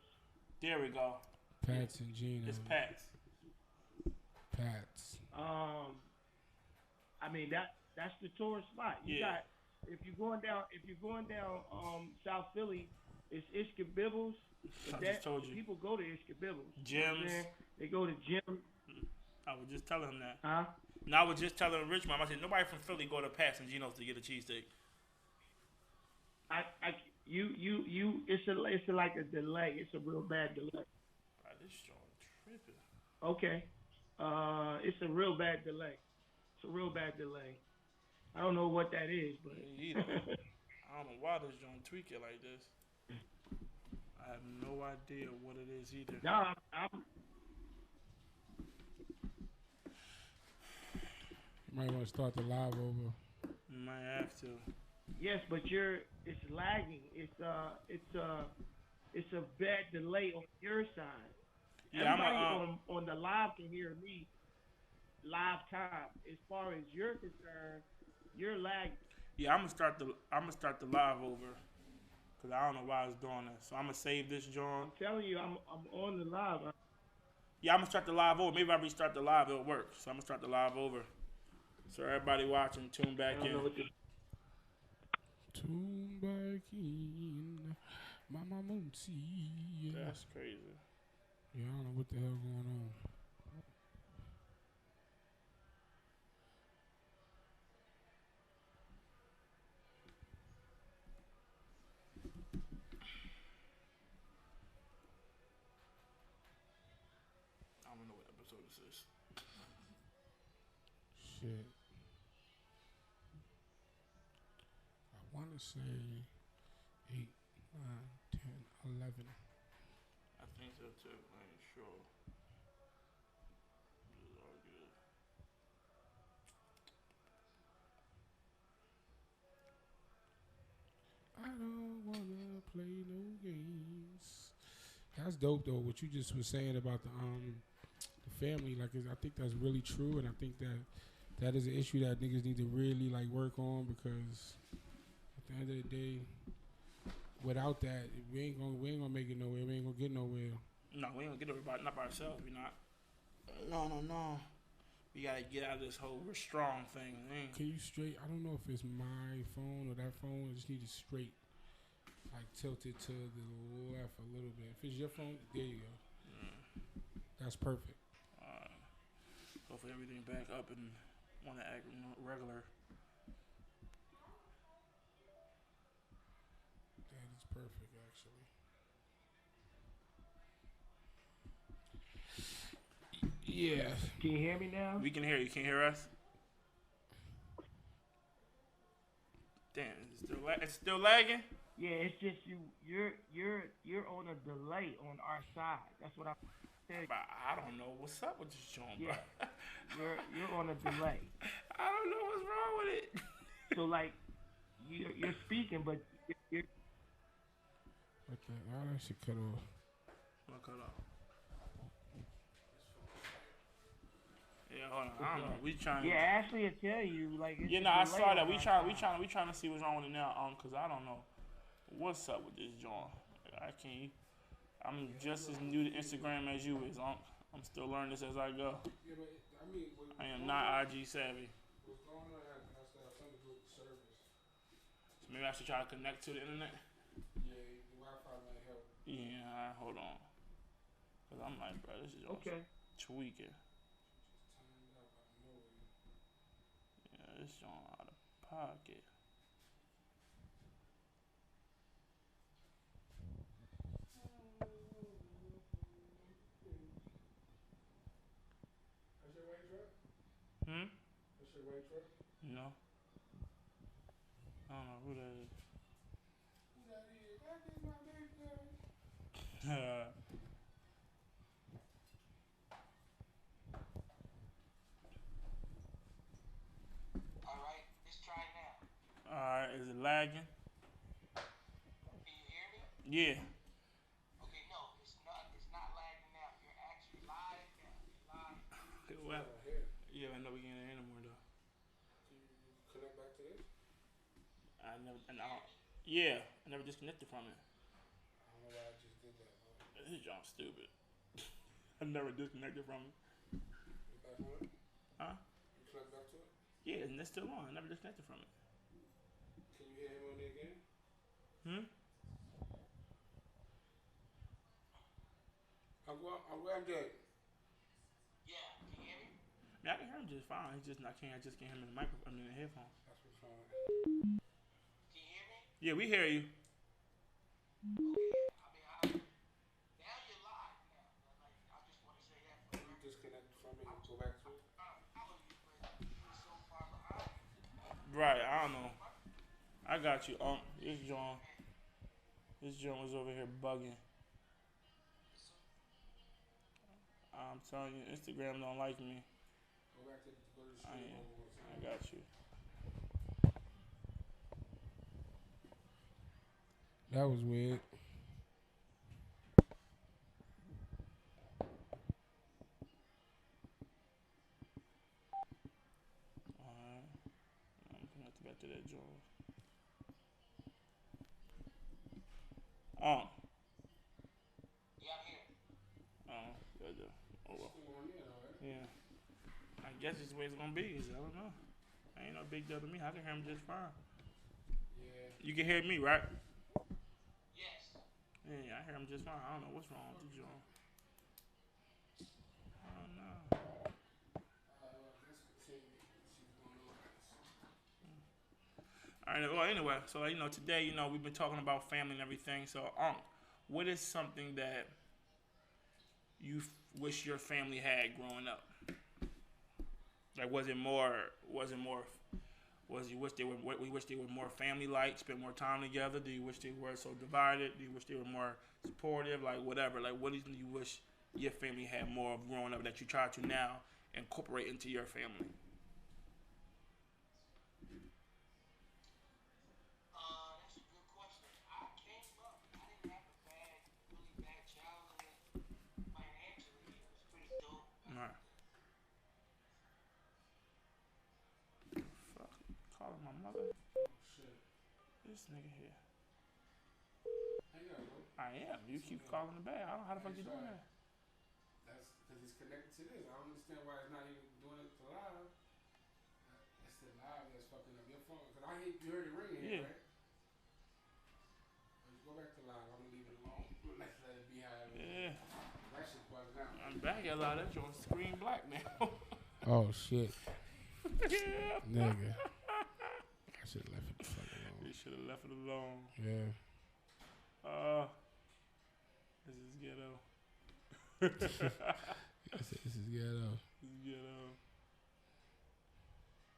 There we go.
Pats and Gino.
It's Pats.
Pats.
I mean that's the tourist spot. You got if you're going down South Philly, it's Ishka-Bibbles.
I just told you.
People go to Ishka-Bibbles.
Gyms.
You know what I'm saying? They go to gym.
I was just telling him that.
Huh?
No, I was just telling Rich Mom. I said nobody from Philly go to Pats and Geno's to get a cheesesteak.
It's like a delay. It's a real bad delay.
This joint tripping.
Okay. It's a real bad delay. It's a real bad delay. I don't know what that is, but
Me either. I don't know why this joint tweak it like this. I have no idea what it is either.
Nah,
You might want to start the live over.
You might have to.
yes, but it's lagging. It's a bad delay on your side.
Yeah,
Everybody on the live can hear me live time. As far as you're concerned, you're lagging.
Yeah, I'm gonna start the live over. Cause I don't know why it's doing that. So I'm gonna save this joint.
I'm telling you, I'm on the live.
Yeah, I'm gonna start the live over. Maybe if I restart the live, it'll work. So I'm gonna start the live over. So everybody watching, tune back in.
Tune back in, Mama Moonsie.
That's crazy.
Yeah, I don't know what the hell going on.
I don't know what episode this is.
Shit. I want to say 8, 9, 10, 11.
I think so too. I ain't sure. This is all good.
I don't want to play no games. That's dope though. What you just was saying about the family, like I think that's really true, and I think that is an issue that niggas need to really like work on, because at the end of the day, without that, we ain't gonna make it nowhere. We ain't gonna get nowhere.
No, we ain't gonna get everybody, not by ourselves. We not. No. We gotta get out of this whole we're strong thing.
Can you straight? I don't know if it's my phone or that phone. I just need it straight, like tilted to the left a little bit. If it's your phone, there you go. That's perfect.
Hopefully everything back up and want to act regular.
That is perfect, actually. Yeah.
Can you hear me now?
We can hear you. Can you hear us? Damn, it's still lagging?
Yeah, it's just you're on a delay on our side. That's what I'm saying.
But I don't know what's up with this joint, bro.
Yeah, you're on a delay.
I don't know what's wrong with it.
So like you're speaking, but you're
Okay, I should cut off.
What cut off? Yeah, hold on. I don't know. We trying.
Yeah, Ashley will tell you like. It's
Yeah, no, I saw that. We trying to see what's wrong with it now, cause I don't know what's up with this joint. I can't. I'm just as new to Instagram as you is, I'm still learning this as I go.
Yeah, but I mean,
I am not IG savvy.
What's going on has to have something to do with the service.
So maybe I should try to connect to the internet.
Yeah, the Wi-Fi might help.
Yeah, hold on. Cause I'm like, bro, this is
okay.
Tweaking. Yeah, this joint out of pocket.
That's your white truck? That's your white truck?
No. I don't know who that is.
Who that is? That is my big girl.
Alright, let's try now.
Alright, is it lagging?
Can you hear me?
Yeah.
Okay, no, it's not lagging now. You're actually live now. You're live.
Well, yeah, I know we can't hear anymore though.
Can you connect back to this?
I never disconnected from it.
I don't know why I just did that.
This job stupid. I never disconnected from it.
You back on it?
Huh?
You connect back to it?
Yeah, and it's still on. I never disconnected from it.
Can you hear him on there again? Uncle MJ.
Yeah, can you hear me?
I can hear him just fine. I just can't hear him in the microphone. In the headphones.
That's what's wrong.
Can you hear me?
Yeah, we hear you.
Okay. Now you're live now. Like, I just want to say that.
Can you disconnect from it and go back to it?
So far behind.
Right, I don't know. I got you. This joint was over here bugging. I'm telling you, Instagram don't like me.
Go back to the stream.
I got you.
That was weird.
Alright. I'm connected back to that joint.
Yeah, I'm here.
Good. Oh well. Yeah. I guess it's the way it's gonna be. I don't know. Ain't no big deal to me. I can hear him just fine.
Yeah.
You can hear me, right?
Yes.
Yeah, I hear him just fine. I don't know what's wrong with the joint. I don't know. All right. Well, anyway, so today, we've been talking about family and everything. So, what is something that you wish your family had growing up? Like, was you wish they were more family-like, spend more time together? Do you wish they were so divided? Do you wish they were more supportive? Like, whatever. Like, what do you wish your family had more of growing up that you try to now incorporate into your family?
That's a good question. I came up, I didn't have a really bad childhood financially. It was pretty dope.
All right. Fuck. Calling my mother.
Oh, shit.
This nigga here.
Hang on, bro.
I am. You keep calling the back. I don't know how the fuck you doing that.
That's because it's connected to this. I don't understand why it's not even doing it to live. It's the live that's fucking up your phone. Because you heard it ringing here, right? Let's go back to live. I'm going to leave it alone. Let's let it be how it is.
Yeah.
That shit bugs out.
I'm back at a lot of that joint screen black now.
Oh, shit.
Yeah.
Nigga. I should have left it the fuck alone.
You should have left it alone.
Yeah.
This is ghetto.
This is ghetto.
This is ghetto.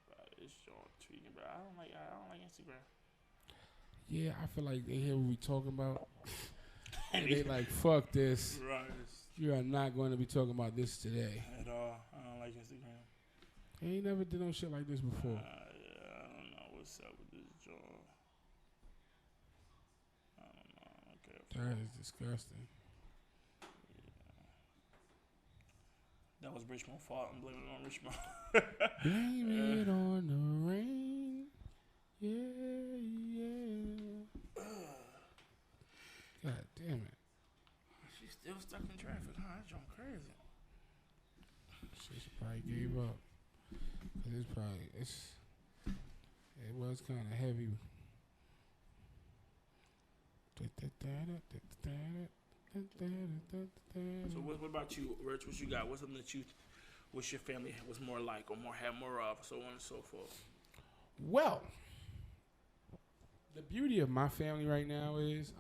Bro, this joint tweaking, bro. I don't like Instagram.
yeah, I feel like they hear what we talking about. And they like, fuck this.
Right.
You are not going to be talking about this today.
At all. I don't like Instagram.
They ain't never did no shit like this before.
Yeah, I don't know what's up with this joint. I don't know. Okay.
That is disgusting.
That was Richmond's fault. I'm blaming it on Richmond.
Blame it on the rain. Yeah. God damn it.
She's still stuck in traffic, huh? That jump crazy.
She probably gave up. Cause it was kind of heavy.
So what about you, Rich? What you got? What's something that you wish your family was more like or had more of, so on and so forth?
Well, the beauty of my family right now is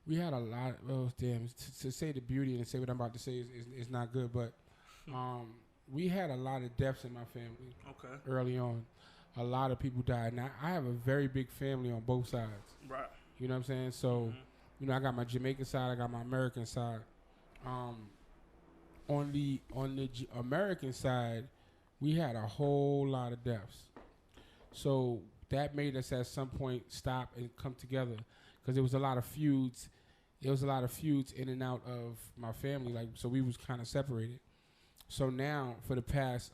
we had a lot. Oh damn! To say the beauty and say what I'm about to say is not good, but we had a lot of deaths in my family.
Okay.
Early on, a lot of people died. Now I have a very big family on both sides.
Right.
You know what I'm saying? So, you know, I got my Jamaican side, I got my American side. On the American side, we had a whole lot of deaths. So that made us at some point stop and come together because there was a lot of feuds. There was a lot of feuds in and out of my family, like so we was kind of separated. So now for the past,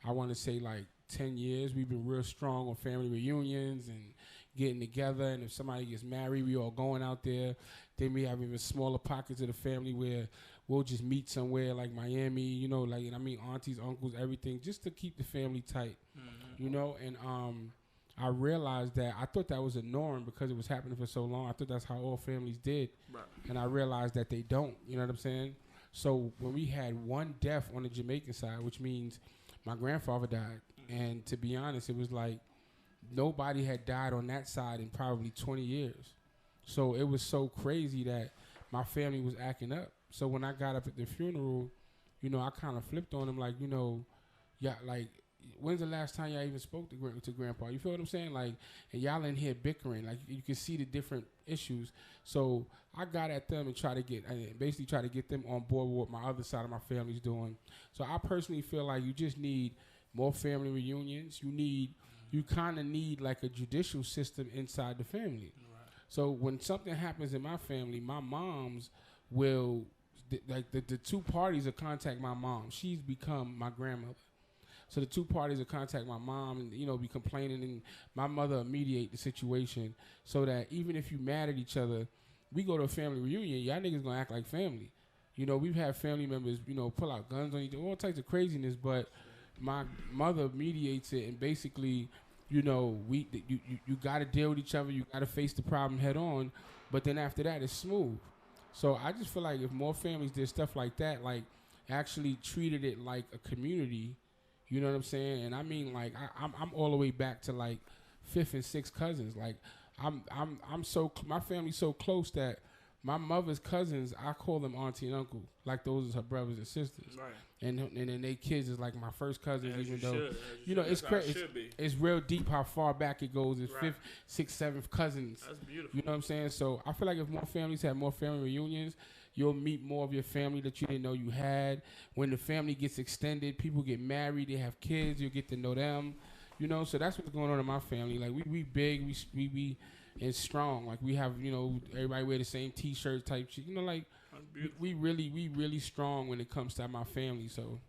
I want to say like 10 years, we've been real strong on family reunions and getting together. And if somebody gets married, we all going out there. Then we have even smaller pockets of the family where we'll just meet somewhere like Miami, you know, like, and I mean, aunties, uncles, everything, just to keep the family tight, you know. And I realized that I thought that was a norm because it was happening for so long. I thought that's how all families did. Right. And I realized that they don't, you know what I'm saying? So when we had one death on the Jamaican side, which means my grandfather died, and to be honest, it was like nobody had died on that side in probably 20 years. So it was so crazy that my family was acting up. So when I got up at the funeral, you know, I kind of flipped on him like, you know, yeah, like, when's the last time y'all even spoke to Grandpa? You feel what I'm saying? Like, and y'all in here bickering. Like, you can see the different issues. So I got at them and basically try to get them on board with what my other side of my family's doing. So I personally feel like you just need more family reunions. You kind of need like a judicial system inside the family. Right. So when something happens in my family, my moms will, the two parties will contact my mom. She's become my grandmother. So the two parties will contact my mom and, you know, be complaining, and my mother will mediate the situation so that even if you mad at each other, we go to a family reunion, y'all niggas gonna act like family. You know, we've had family members, you know, pull out guns on each other, all types of craziness, but my mother mediates it, and basically, you know, you got to deal with each other, you got to face the problem head on, but then after that, it's smooth. So I just feel like if more families did stuff like that, like actually treated it like a community. You know what I'm saying? And I mean, like, I'm all the way back to like 5th and 6th cousins. Like, my family's so close that my mother's cousins, I call them auntie and uncle, like those are her brothers and sisters. Right. And then they kids is like my first cousins, even though you know it's crazy. It's real deep how far back it goes. It's 5th, 6th, 7th cousins.
That's beautiful.
You know what I'm saying? So I feel like if more families had more family reunions, you'll meet more of your family that you didn't know you had. When the family gets extended, people get married, they have kids, you'll get to know them. You know, so that's what's going on in my family. Like, we big, we and strong. Like, we have, you know, everybody wear the same T-shirt type shit. You know, like, we really strong when it comes to my family. So,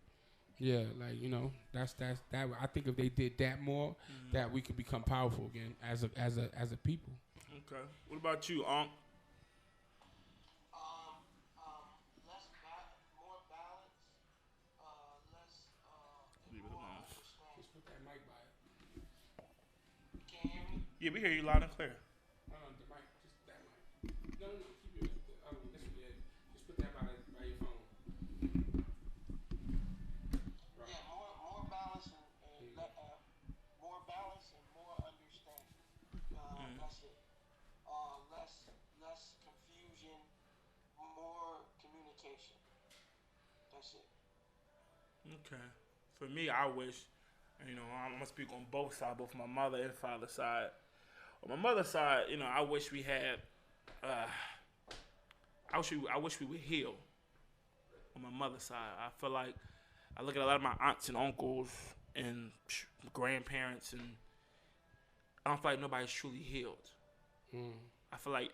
yeah, like, you know, that's that. I think if they did that more, that we could become powerful again as a people.
Okay. What about you, Unc? Yeah, we hear you loud and clear.
The mic, just that mic. No, keep it. This one, yeah. Just put that by your phone.
Right. Yeah, more balance and more balance and more understanding. That's it. Less confusion, more communication. That's it.
Okay. For me, I wish, you know, I'm gonna speak on both sides, both my mother and father's side. On my mother's side, you know, I wish we had. I wish we would heal. On my mother's side, I feel like I look at a lot of my aunts and uncles and grandparents, and I don't feel like nobody's truly healed. I feel like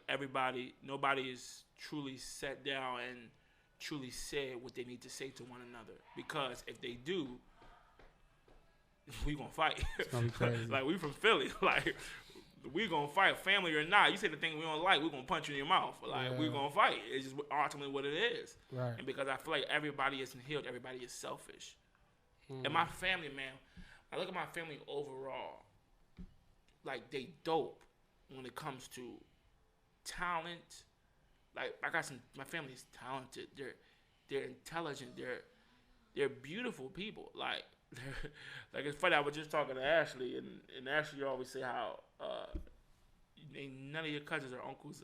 nobody is truly sat down and truly said what they need to say to one another. Because if they do, we gonna fight.
It's gonna be crazy.
Like, we from Philly, like, we gonna fight, family or not. You say the thing we don't like, we gonna punch you in your mouth. Like, we gonna fight. It's just ultimately what it is.
Right.
And because I feel like everybody isn't healed, everybody is selfish. And my family, man, I look at my family overall, like, they dope when it comes to talent. Like, my family's talented. They're intelligent. They're beautiful people. Like it's funny. I was just talking to Ashley, and Ashley always say how none of your cousins or uncles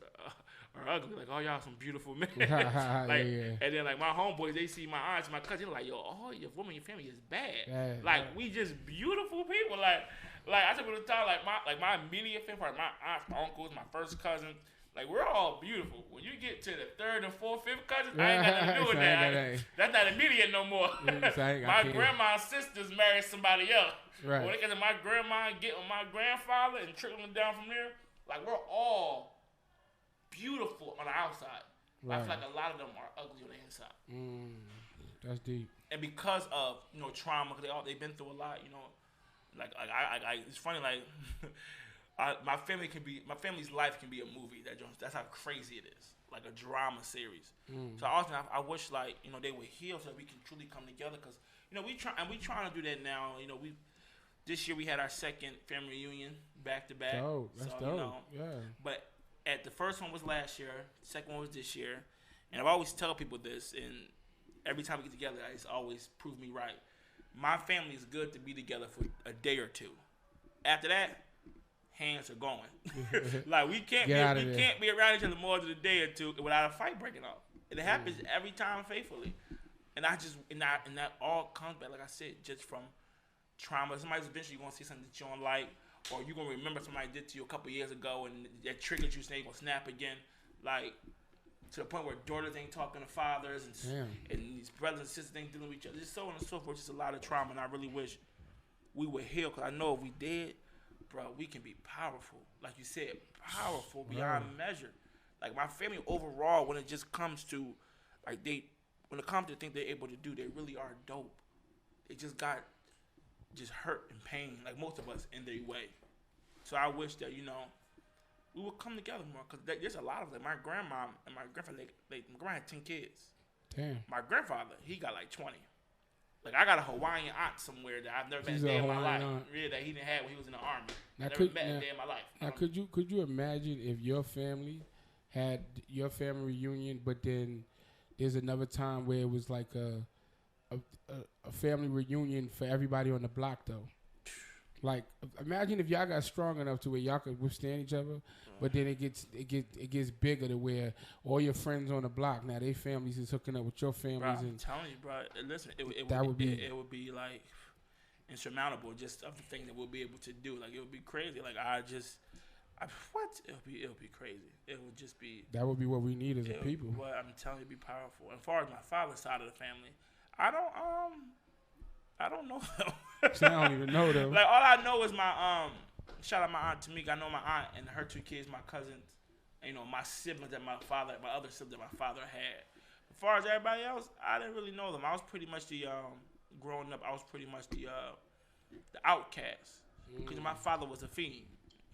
are ugly. Like, all y'all some beautiful men. Like, and then like my homeboys, they see my aunts, my cousins, they're like, yo, all your women in your family is bad. We just beautiful people. Like I said all the time, like my immediate family, my aunts, my uncles, my first cousin. Like, we're all beautiful. When you get to the third and fourth, fifth cousin, I ain't got nothing to do with that. That's not immediate no more. My grandma's sisters married somebody else.
Right.
When it gets to my grandma and get with my grandfather and trickling down from there, like, we're all beautiful on the outside. Right. I feel like a lot of them are ugly on the inside.
That's deep.
And because of, you know, trauma, because they've been through a lot, you know, like it's funny, like. My family's life can be a movie. That's how crazy it is, like a drama series. So often I wish, like, you know, they would heal so that we can truly come together. Cause, you know, we trying to do that now. You know, this year we had our second family reunion back to back.
That's dope.
You know, but the first one was last year, second one was this year, and I've always tell people this, and every time we get together, it's always prove me right. My family is good to be together for a day or two. After that, hands are going. Like, we can't be around each other more than a day or two without a fight breaking out. And it happens every time faithfully. And that all comes back, like I said, just from trauma. Somebody's eventually gonna see something that you don't like, or you're gonna remember somebody did to you a couple years ago and that triggered you, so you're gonna snap again. Like, to the point where daughters ain't talking to fathers, and these brothers and sisters ain't dealing with each other. Just so on and so forth. Just a lot of trauma, and I really wish we would heal, because I know if we did, bro, we can be powerful. Like you said, powerful beyond measure. Like, my family overall, when it just comes to, like, when it comes to things they're able to do, they really are dope. They just got hurt and pain, like most of us, in their way. So I wish that, you know, we would come together more, because there's a lot of them. My grandma and my grandfather, my grandma had 10 kids.
Damn.
My grandfather, he got like 20. Like, I got a Hawaiian aunt somewhere that I've never met a day in my life. Really, that he didn't have when he was in the army. I never met a day in my life.
Now, could you imagine if your family had your family reunion, but then there's another time where it was like a family reunion for everybody on the block, though? Like, imagine if y'all got strong enough to where y'all could withstand each other, but then it gets bigger to where all your friends on the block now, their families is hooking up with your families. Bro,
I'm telling you, bro. Listen, it would be like insurmountable, just of the thing that we'll be able to do. Like, it would be crazy. Like, it'll be crazy. It would just be.
That would be what we need as a people.
But I'm telling you, it'd be powerful. And as far as my father's side of the family, I don't know them.
I don't even know them.
Like, all I know is my shout out my aunt Tamika. I know my aunt and her 2 kids, my cousins, you know, my siblings that my other siblings that my father had. As far as everybody else, I didn't really know them. I was pretty much growing up, I was pretty much the outcast. Because my father was a fiend.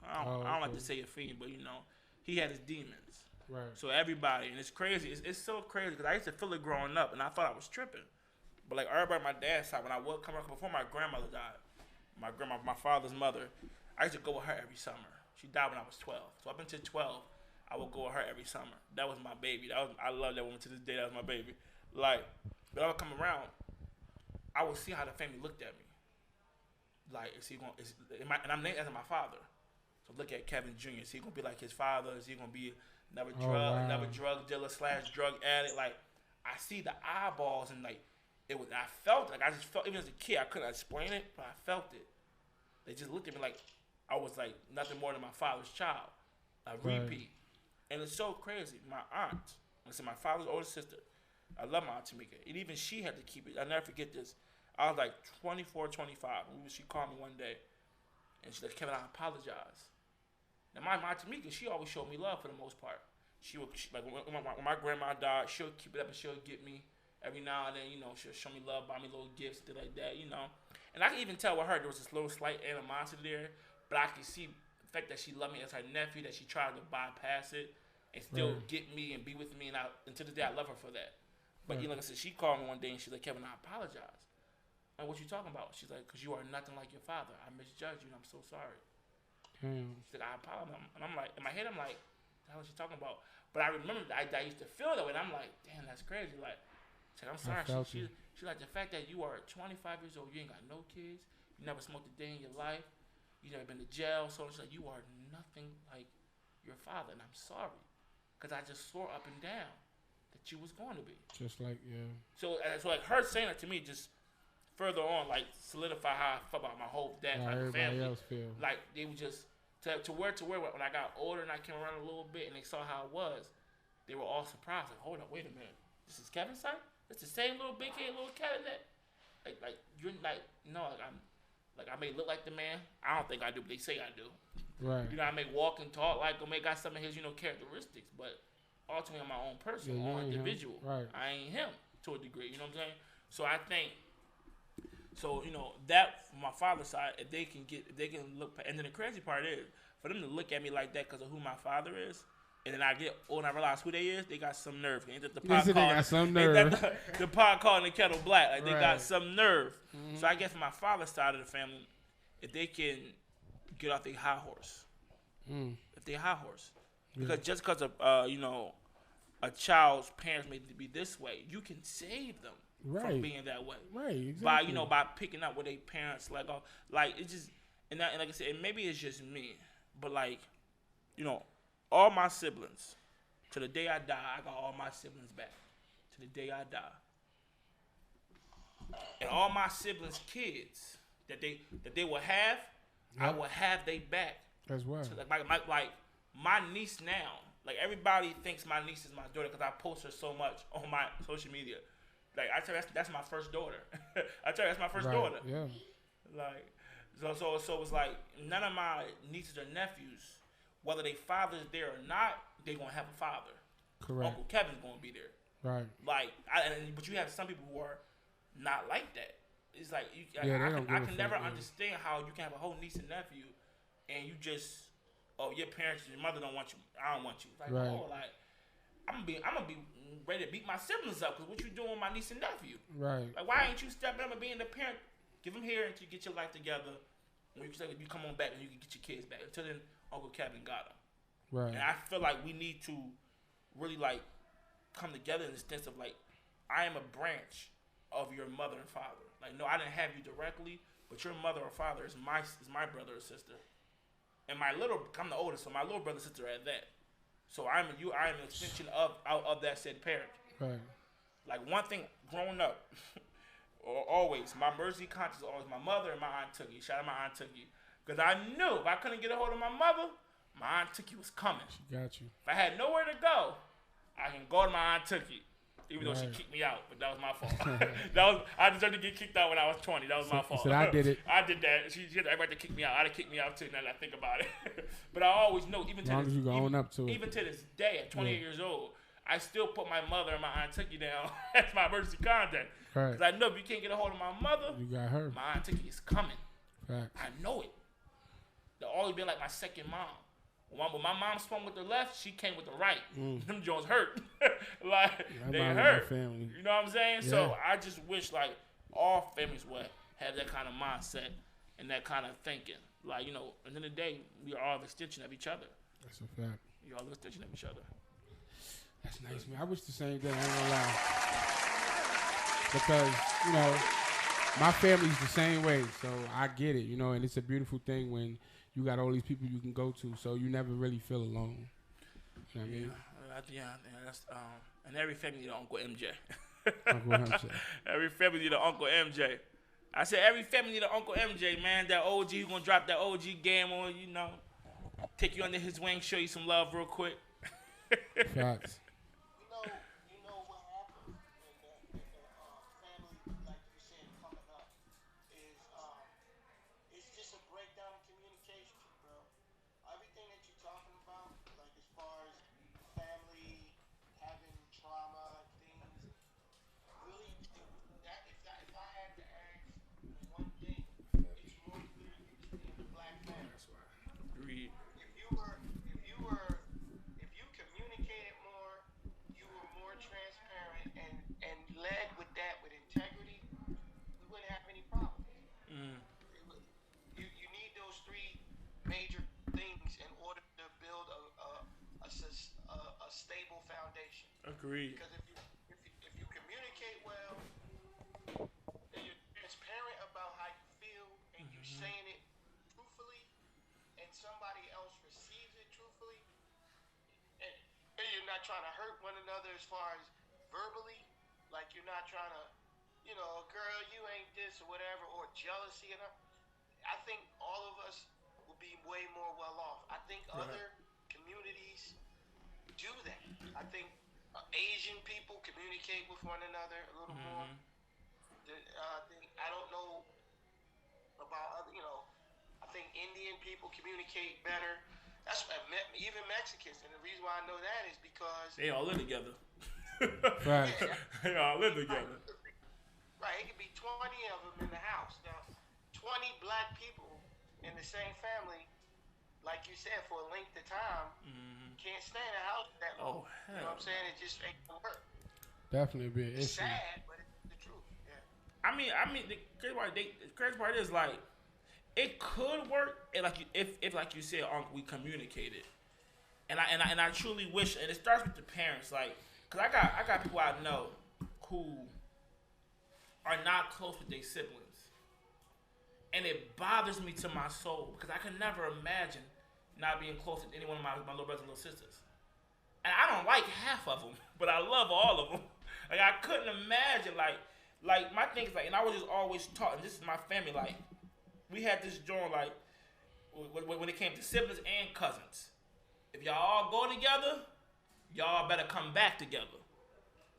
I don't like to say a fiend, but, you know, he had his demons.
Right.
So everybody, and it's crazy. It's so crazy because I used to feel it growing up, and I thought I was tripping. But, like, everybody on my dad's side, when I would come up, before my grandmother died, my father's mother, I used to go with her every summer. She died when I was 12. So up until 12, I would go with her every summer. That was my baby. I love that woman to this day. That was my baby. Like, when I would come around, I would see how the family looked at me. Like, and I'm named after my father. So look at Kevin Jr. Is he going to be like his father? Is he going to be another drug dealer / drug addict? Like, I see the eyeballs, and, like, I felt, like, I just felt, even as a kid, I couldn't explain it, but I felt it. They just looked at me like, I was like nothing more than my father's child, a repeat. And it's so crazy. My aunt, my father's older sister, I love my Aunt Tamika. And even she had to keep it. I'll never forget this. I was like 24, 25. She called me one day, and she said, Kevin, I apologize. Now, my Aunt Tamika, she always showed me love for the most part. Like when my grandma died, she'll keep it up and she'll get me every now and then. She'll show me love, buy me little gifts, stuff like that. And I can even tell with her there was this little slight animosity there, but I can see the fact that she loved me as her nephew, that she tried to bypass it and still get me and be with me. And to this day, I love her for that. But like I said, she called me one day and she's like, Kevin, I apologize. And what you talking about? She's like, because you are nothing like your father. I misjudged you and I'm so sorry. She's like, I apologize. And I'm like, in my head, I'm like, what the hell is she talking about? But I remember I used to feel that way. And I'm like, damn, that's crazy. Like, she's like, I'm sorry. She's like, the fact that you are 25 years old, you ain't got no kids, you never smoked a day in your life, you never been to jail. So she's like, you are nothing like your father. And I'm sorry. Because I just swore up and down that you was going to be.
Just like,
So like her saying it to me just further on, like solidify how I felt about my whole dad and family.
Else feel.
Like they were just to where when I got older and I came around a little bit and they saw how it was, they were all surprised. Like, hold up, wait a minute, this is Kevin's son? It's the same little big head little Kevin that like you're like no, like I may look like the man. I don't think I do, but they say I do.
Right.
I may walk and talk like him, may got some of his characteristics, but ultimately I'm my own person, my own individual.
Right.
I ain't him to a degree. You know what I'm saying? So I think. So, that from my father's side, if they can look, and then the crazy part is, for them to look at me like that because of who my father is, and then I get old and I realize who they is, they got some nerve. Ain't that the pot the pot calling the kettle black. Like, they got some nerve. Mm-hmm. So I guess from my father's side of the family, if they can get off their high horse. If they're high horse. Because just because of, a child's parents may be this way, you can save them. From being that way,
exactly.
By picking up what their parents it's just and like I said, and maybe it's just me, but all my siblings, to the day I die, I got all my siblings back. To the day I die, and all my siblings' kids that they will have, I will have they back
as well.
So like my niece now, like everybody thinks my niece is my daughter because I post her so much on my social media. Like I tell you, that's my first daughter. That's my first daughter.
Yeah.
Like, so it's like none of my nieces or nephews, whether their father's there or not, they gonna have a father.
Correct.
Uncle Kevin's gonna be there.
Right.
Like, but you have some people who are not like that. It's like I can never understand how you can have a whole niece and nephew, and you just your parents, your mother don't want you. I don't want you. Like, like I'm gonna be ready to beat my siblings up because what you doing with my niece and nephew?
Right.
Like, why ain't you stepping up and being the parent? Give them here until you get your life together. When you come on back and you can get your kids back. Until then, Uncle Kevin got them.
Right.
And I feel like we need to really come together in the sense of I am a branch of your mother and father. Like, no, I didn't have you directly, but your mother or father is my brother or sister. And I'm the oldest, so my little brother and sister are at that. So I am an extension of that said parent.
Right.
Like one thing growing up, or always my mercy conscience was always my mother and my Aunt Tookie. Shout out my Aunt Tookie, because I knew if I couldn't get a hold of my mother, my Aunt Tookie was coming.
She got you.
If I had nowhere to go, I can go to my Aunt Tookie. Even though she kicked me out, but that was my fault. I deserved to get kicked out when I was 20. That was my fault.
So I did it.
I did that. She had everybody to kick me out. I'd have kicked me out too. Now that I think about it, but I always know, even to this day, at 28 years old, I still put my mother and my Aunt Tookie down as my emergency contact.
Right.
Because I know if you can't get a hold of my mother,
you got her.
My Aunt Tookie is coming.
Right.
I know it. They'll always be like my second mom. When my mom swung with the left, she came with the right. Them Jones hurt. They hurt. You know what I'm saying? Yeah. So I just wish all families would have that kind of mindset and that kind of thinking. At the end of the day, we are all an extension of each other.
That's a fact.
We are all an extension of each other.
That's nice, man. I wish the same thing. I ain't gonna lie. Because, my family's the same way. So I get it, and it's a beautiful thing when you got all these people you can go to, so you never really feel alone. You know what I mean?
Yeah, that's and every family need an Uncle MJ.
Uncle MJ.
Every family need an Uncle MJ. I said every family need an Uncle MJ, man. That OG who gonna drop that OG game on, you know. Take you under his wing, show you some love real quick.
Facts.
You know what happens in the family, like you said, coming up, is it's just a breakdown in communication, bro. Everything that you're talking about, like as far as family having trauma and things, really, if I had to ask one thing, it's more clear to understand the black family.
That's why. Agreed. If you
communicated more, you were more transparent and led with that with integrity, we wouldn't have any problems. You need those three major things in order to build a stable foundation.
Agreed.
Because if you communicate well, and you're transparent about how you feel, and you're saying it truthfully, and somebody else receives it truthfully, and you're not trying to hurt one another as far as verbally, like you're not trying to, girl, you ain't this or whatever, or jealousy, I think all of us will be way more well off. I think other communities do that. I think Asian people communicate with one another a little more. I don't know about other, I think Indian people communicate better. That's even Mexicans, and the reason why I know that is because
they all live together.
Right.
They all live together.
Right. It could be 20 of them in the house. Now, 20 black people in the same family, like you said, for a length of time, can't stay in the house that long.
Oh, hell.
You know what I'm saying? It just ain't gonna work.
Definitely be an
It's
issue.
sad, but it's the truth. Yeah.
I mean, the crazy part is like, it could work if like you said, Uncle, we communicated, and I truly wish, and it starts with the parents, like, cause I got people I know who are not close with their siblings, and it bothers me to my soul because I can never imagine not being close with any one of my little brothers and little sisters, and I don't like half of them, but I love all of them. Like I couldn't imagine like my thing is like, and I was just always taught, and this is my family, like. We had this joint like when it came to siblings and cousins. If y'all all go together, y'all better come back together.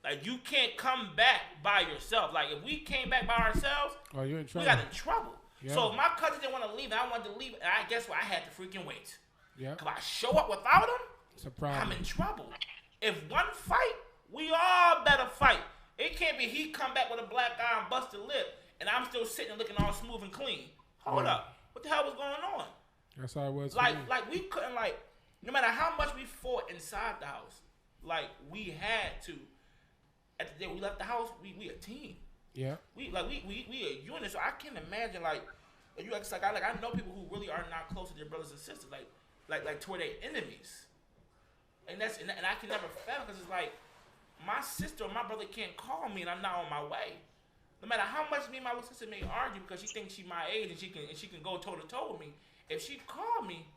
Like you can't come back by yourself. Like if we came back by ourselves,
you're in trouble.
We got in trouble.
Yeah.
So if my cousin didn't want to leave, and I wanted to leave, and I guess what? I had to freaking wait.
Yeah.
Cause I show up without him,
It's a problem.
I'm in trouble. If one fight, we all better fight. It can't be he come back with a black eye and busted lip, and I'm still sitting and looking all smooth and clean. Hold up. What the hell was going on?
That's how it was.
Like we couldn't, like, no matter how much we fought inside the house, like we had to. At the day we left the house, we a team.
Yeah.
We a unit. So I can't imagine like I know people who really are not close to their brothers and sisters, like to where they enemies. And I can never fathom because it's like my sister or my brother can't call me and I'm not on my way. No matter how much me and my little sister may argue because she thinks she's my age and she can go toe to toe with me, if she called me,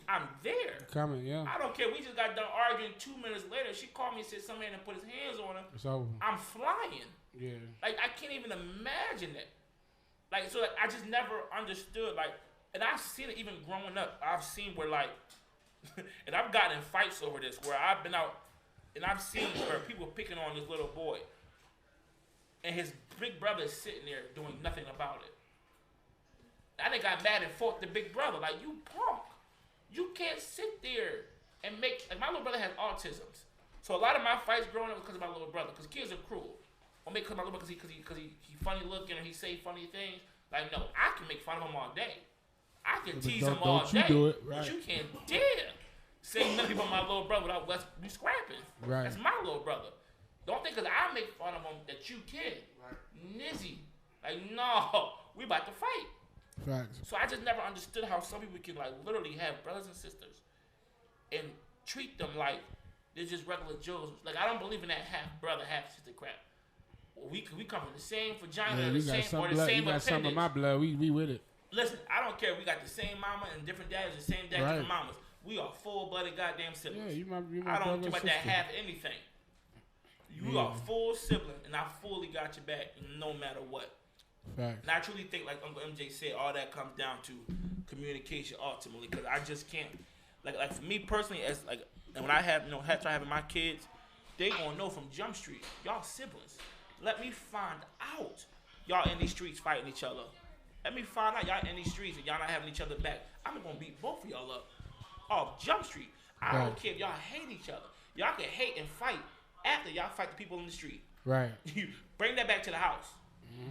I'm there.
Coming, yeah.
I don't care. We just got done arguing 2 minutes later. She called me and said some man and put his hands on her.
It's over.
I'm flying.
Yeah.
Like I can't even imagine that. Like so, like, I just never understood. Like, and I've seen it even growing up. I've seen where like, and I've gotten in fights over this where I've been out and I've seen where people picking on this little boy. And his big brother is sitting there doing nothing about it. I think got mad and fought the big brother. Like, you punk. You can't sit there and make... Like, my little brother has autisms. So a lot of my fights growing up was because of my little brother. Because kids are cruel. Or make fun of my little brother because he funny looking or he say funny things. Like, no, I can make fun of him all day. I can tease him all day.
Do it, right.
But you can't dare say nothing about my little brother without us be scrapping.
Right.
That's my little brother. Don't think because I make fun of him that you can. Right. Nizzy. Like, no, we about to fight.
Facts.
So I just never understood how some people can, like, literally have brothers and sisters and treat them like they're just regular Joes. Like, I don't believe in that half brother, half sister crap. We come from the same vagina,
Yeah,
or
we
the
got
same,
some
or the
blood.
same
You got some of
appendage.
my blood. We with it.
Listen, I don't care. We got the same mama and different daddies, the same dad, different mamas. We are full-blooded goddamn siblings.
Yeah, you my
I don't
brother
care about
sister.
that half anything. You are full sibling, and I fully got your back, no matter what.
Facts.
And I truly think, like Uncle MJ said, all that comes down to communication ultimately. Because I just can't, like for me personally, as like, and when I have, after having my kids, they gonna know from Jump Street, y'all siblings. Let me find out y'all in these streets fighting each other. Let me find out y'all in these streets and y'all not having each other back. I'm gonna beat both of y'all up off Jump Street. I don't care if y'all hate each other. Y'all can hate and fight after y'all fight the people in the street.
Right.
You bring that back to the house.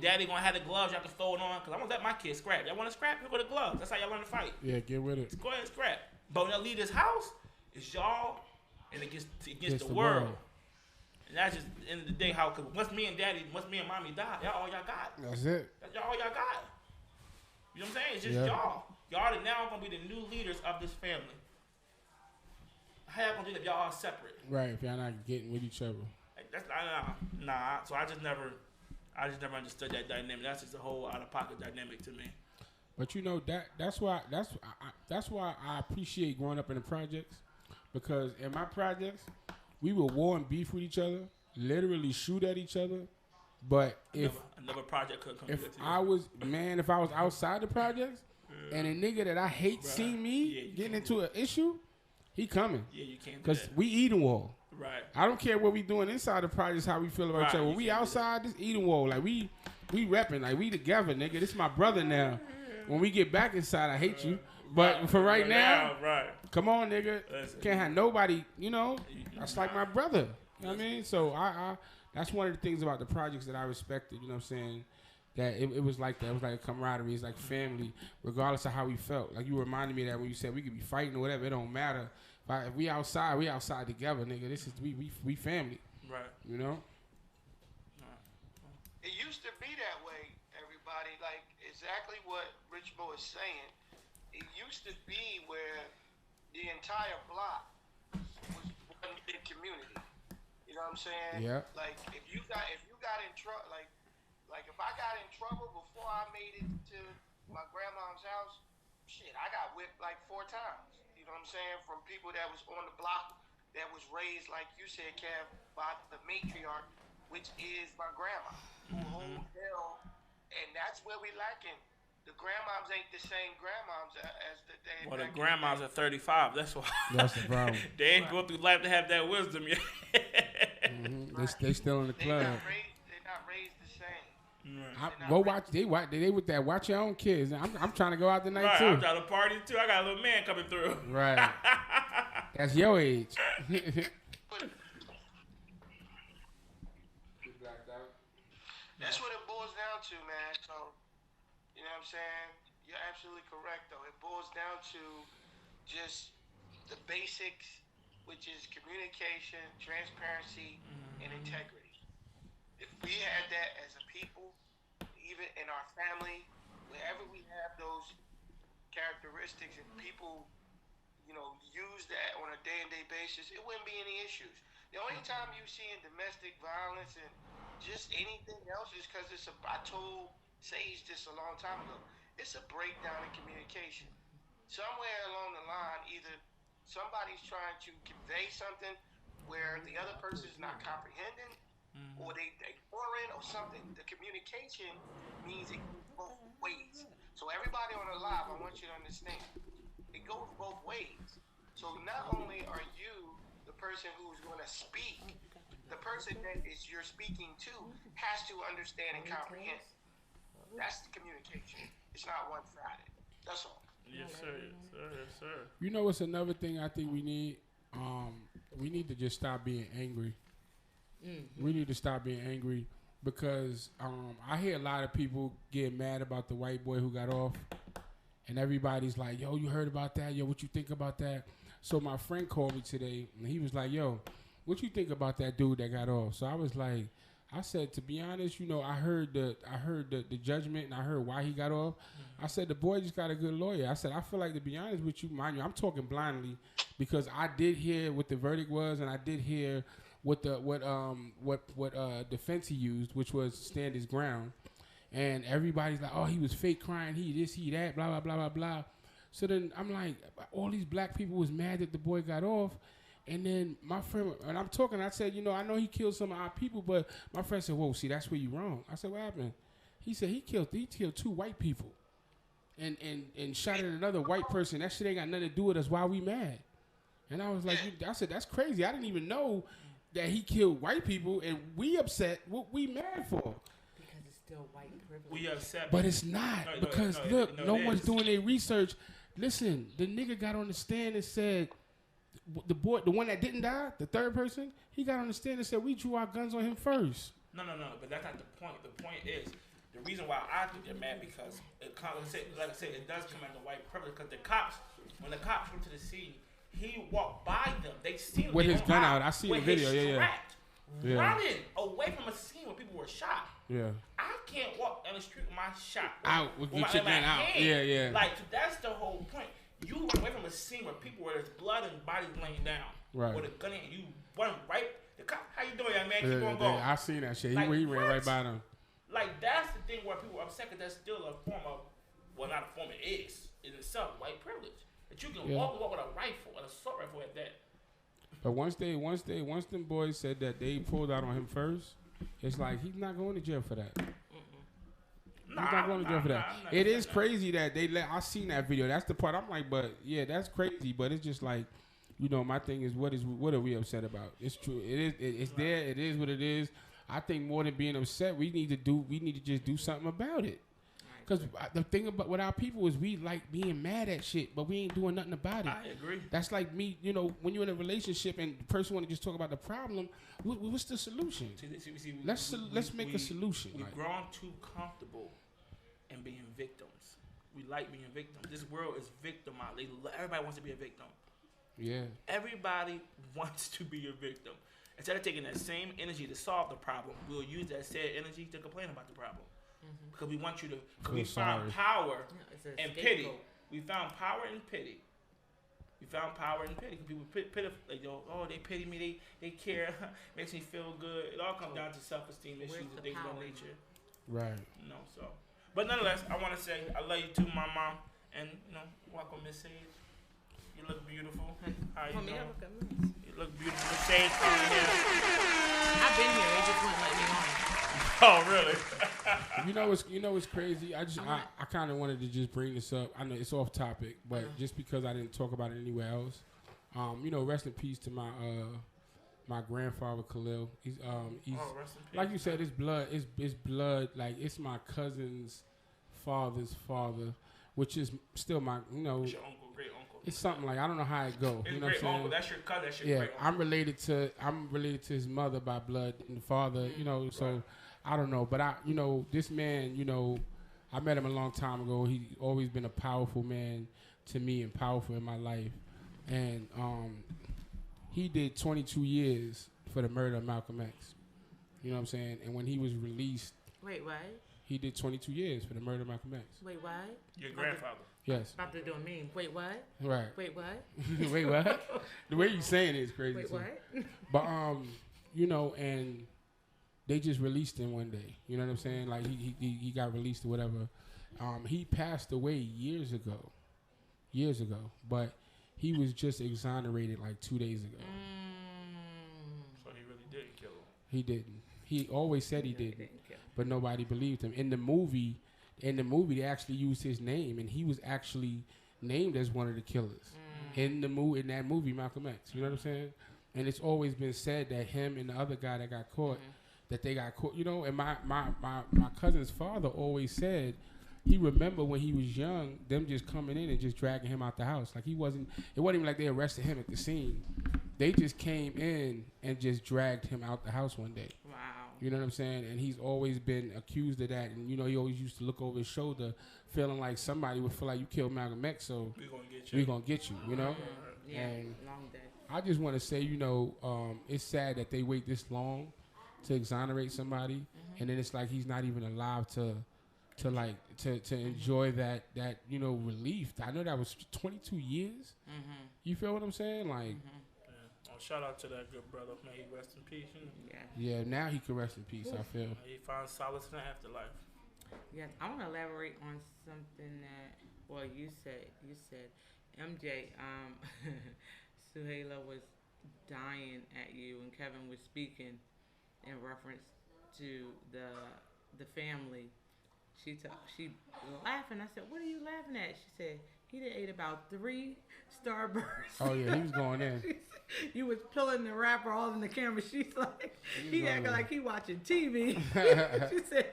Daddy gonna have the gloves. Y'all can throw it on. Cause I'm gonna let my kids scrap. Y'all want to scrap? You go to gloves. That's how y'all learn to fight.
Yeah, get with it.
Go ahead and scrap. But when y'all leave this house, it's y'all and against the world. And that's just at the end of the day how. Cause once me and mommy die, y'all all y'all got.
That's it.
That's y'all all y'all got. You know what I'm saying? It's just y'all. Y'all are now gonna be the new leaders of this family. How y'all gonna do that if y'all all separate?
Right. If y'all not getting with each other.
Like, that's nah. So I just never understood that dynamic. That's just a whole out of pocket dynamic to me.
But that's why I appreciate growing up in the projects, because in my projects we will war and beef with each other, literally shoot at each other. But
another project could come.
If I was outside the projects and a nigga that I hate seeing me getting into an issue, he coming.
Yeah, you can't.
Because we eating war.
Right.
I don't care what we doing inside the projects, how we feel about each other. When we outside, this eating war. Like we repping, like we together, nigga. This is my brother now. When we get back inside, I hate you. But for right now, come on, nigga. Can't have nobody, that's like my brother. You know what I mean? So I that's one of the things about the projects that I respected, you know what I'm saying? That it was like that. It was like a camaraderie. It's like family, regardless of how we felt. Like you reminded me of that when you said we could be fighting or whatever. It don't matter. If we outside together, nigga. This is we family.
Right.
You know?
It used to be that way, everybody. Like exactly what Rich Bo is saying. It used to be where the entire block was one big community. You know what I'm saying?
Yeah.
Like if you got in trouble, like if I got in trouble before I made it to my grandma's house, shit, I got whipped like 4 times. You know what I'm saying? From people that was on the block that was raised, like you said, Kev, by the matriarch, which is my grandma. And that's where we lacking. The grandmoms ain't the same grandmoms as the day.
Well, the grandmoms are 35. That's why.
That's the problem.
They ain't go through life to have that wisdom yet.
They still in the club.
They're not raised the same.
They with that. Watch your own kids. I'm trying to go out tonight too.
I'm trying to party too. I got a little man coming through.
Right. That's your age.
That's what it boils down to, man. So, you know what I'm saying? You're absolutely correct, though. It boils down to just the basics, which is communication, transparency, and integrity. If we had that as a people, even in our family, wherever we have those characteristics and people, use that on a day-to-day basis, it wouldn't be any issues. The only time you see in domestic violence and just anything else is because I told Sage this a long time ago, it's a breakdown in communication. Somewhere along the line, either somebody's trying to convey something where the other person is not comprehending, or they ignoring or something. The communication means it goes both ways. So everybody on the live, I want you to understand, it goes both ways. So not only are you the person who's going to speak, the person that you're speaking to has to understand and comprehend. That's the communication. It's not one-sided. That's all.
Yes, sir. Yes, sir.
You know what's another thing I think we need? We need to just stop being angry. We need to stop being angry because I hear a lot of people get mad about the white boy who got off, and everybody's like, yo, you heard about that? Yo, what you think about that? So my friend called me today, and he was like, yo, what you think about that dude that got off? So I was like, I said, to be honest, I heard the judgment, and I heard why he got off. I said, the boy just got a good lawyer. I said, I feel like, to be honest with you, mind you, I'm talking blindly because I did hear what the verdict was, and I did hear what defense he used, which was stand his ground. And everybody's like, oh, he was fake crying, he this, he that, blah, blah, blah, blah, blah. So then I'm like, all these black people was mad that the boy got off. And then my friend, and I'm talking, I said, I know he killed some of our people, but my friend said, whoa, see, that's where you wrong. I said, what happened? He said he killed 2 white people, and shot at another white person. That shit ain't got nothing to do with us. Why we mad? And I was like, I said that's crazy. I didn't even know that he killed white people, and we upset. What we mad for?
Because it's still white privilege.
We upset,
but it's not because look, no one's doing their research. Listen, the nigga got on the stand and said, the one that didn't die, the third person, he got on the stand and said we drew our guns on him first.
No, but that's not the point. The point is, the reason why I think they're mad because, like I said, it does come under white privilege because when the cops went to the scene, he walked by them. They seen him
with his gun out. I see the video. Yeah.
Running away from a scene where people were shot.
Yeah.
I can't walk down the street with my shot
out with your gun out.
Hand.
Yeah.
Like that's the whole point. You run away from a scene where there's blood and bodies laying down.
Right.
With a gun in, you run right. The cop, how you doing, young man? Keep on going.
I seen that shit.
Like,
he ran right by them.
Like that's the thing where people are upset because that's still a form of, well, not a form. It is in itself white privilege that you can walk with a rifle, an assault rifle at that.
But once them boys said that they pulled out on him first, it's like he's not going to jail for that. He's not going to jail for that. It is crazy that they let. I seen that video. That's the part I'm like, but yeah, that's crazy. But it's just like, you know, my thing is, what are we upset about? It's true. It is. It's there. It is what it is. I think more than being upset, we need to just do something about it. Because the thing about with our people is we like being mad at shit, but we ain't doing nothing about it.
I agree.
That's like me, you know, when you're in a relationship and the person want to just talk about the problem, what's the solution?
See,
let's make a solution.
We've grown too comfortable in being victims. We like being victims. This world is victimized. Everybody wants to be a victim.
Yeah.
Everybody wants to be a victim. Instead of taking that same energy to solve the problem, we'll use that said energy to complain about the problem. Because we want you to, because we found power and pity. We found power and pity. Because people pity, like, oh, they pity me, they care, makes me feel good. It all comes down to self-esteem issues and things about nature.
Right.
You know, so. But nonetheless, I want to say I love you too, my mom. And, you know, welcome, Miss Sage. You look beautiful. How you doing? You look beautiful. Miss Sage,
I've been here. They just wouldn't let me on.
Oh, really?
You know what's crazy? I kind of wanted to just bring this up. I know it's off topic, but just because I didn't talk about it anywhere else. You know, rest in peace to my grandfather Khalil. He's
rest in peace.
Like you said, it's blood. Like it's my cousin's father's father, which is still my, you know.
It's your uncle, great uncle.
It's something like I don't know how it go.
It's
you know what I'm saying?
Uncle. That's your cousin. That's your great uncle.
I'm related to his mother by blood and the father. You know, so. Right. I don't know, but this man, you know, I met him a long time ago. He's always been a powerful man to me and powerful in my life. And he did 22 years for the murder of Malcolm X. You know what I'm saying? And when he was released...
Wait, what?
He did 22 years for the murder of Malcolm X.
Wait, what?
Your grandfather.
Yes.
About to do a meme. Wait, what?
Right.
Wait, what?
Wait, what? The way you saying it is crazy.
Wait,
too.
What?
But, you know, and... They just released him one day. You know what I'm saying? Like he got released or whatever. He passed away years ago. But he was just exonerated like 2 days ago.
So he really didn't kill him.
He didn't. He always said he didn't. But nobody believed him. In the movie, they actually used his name, and he was actually named as one of the killers. In that movie, Malcolm X. You know what I'm saying? And it's always been said that him and the other guy that got caught. That they got caught, you know, and my cousin's father always said he remember when he was young, them just coming in and just dragging him out the house. Like it wasn't even like they arrested him at the scene. They just came in and just dragged him out the house one day.
Wow.
You know what I'm saying? And he's always been accused of that. And, you know, he always used to look over his shoulder feeling like somebody would feel like you killed Malcolm X, so we're going to get you, you know?
Yeah,
and
long day.
I just want to say, you know, it's sad that they wait this long to exonerate somebody, and then it's like he's not even alive to enjoy that you know, relief. I know that was 22 years. You feel what I'm saying? Like,
oh, shout out to that good brother. May he rest in peace.
Yeah, now he can rest in peace. I feel
he found solace in the afterlife.
Yes, I want to elaborate on something that you said MJ Suhaila was dying at you, and Kevin was speaking in reference to the family she laughing. I said, "What are you laughing at?" She said, "He done ate about 3 Starbursts."
Oh yeah, he was going in.
You was pulling the wrapper all in the camera. She's like, he acting like he watching TV. She said,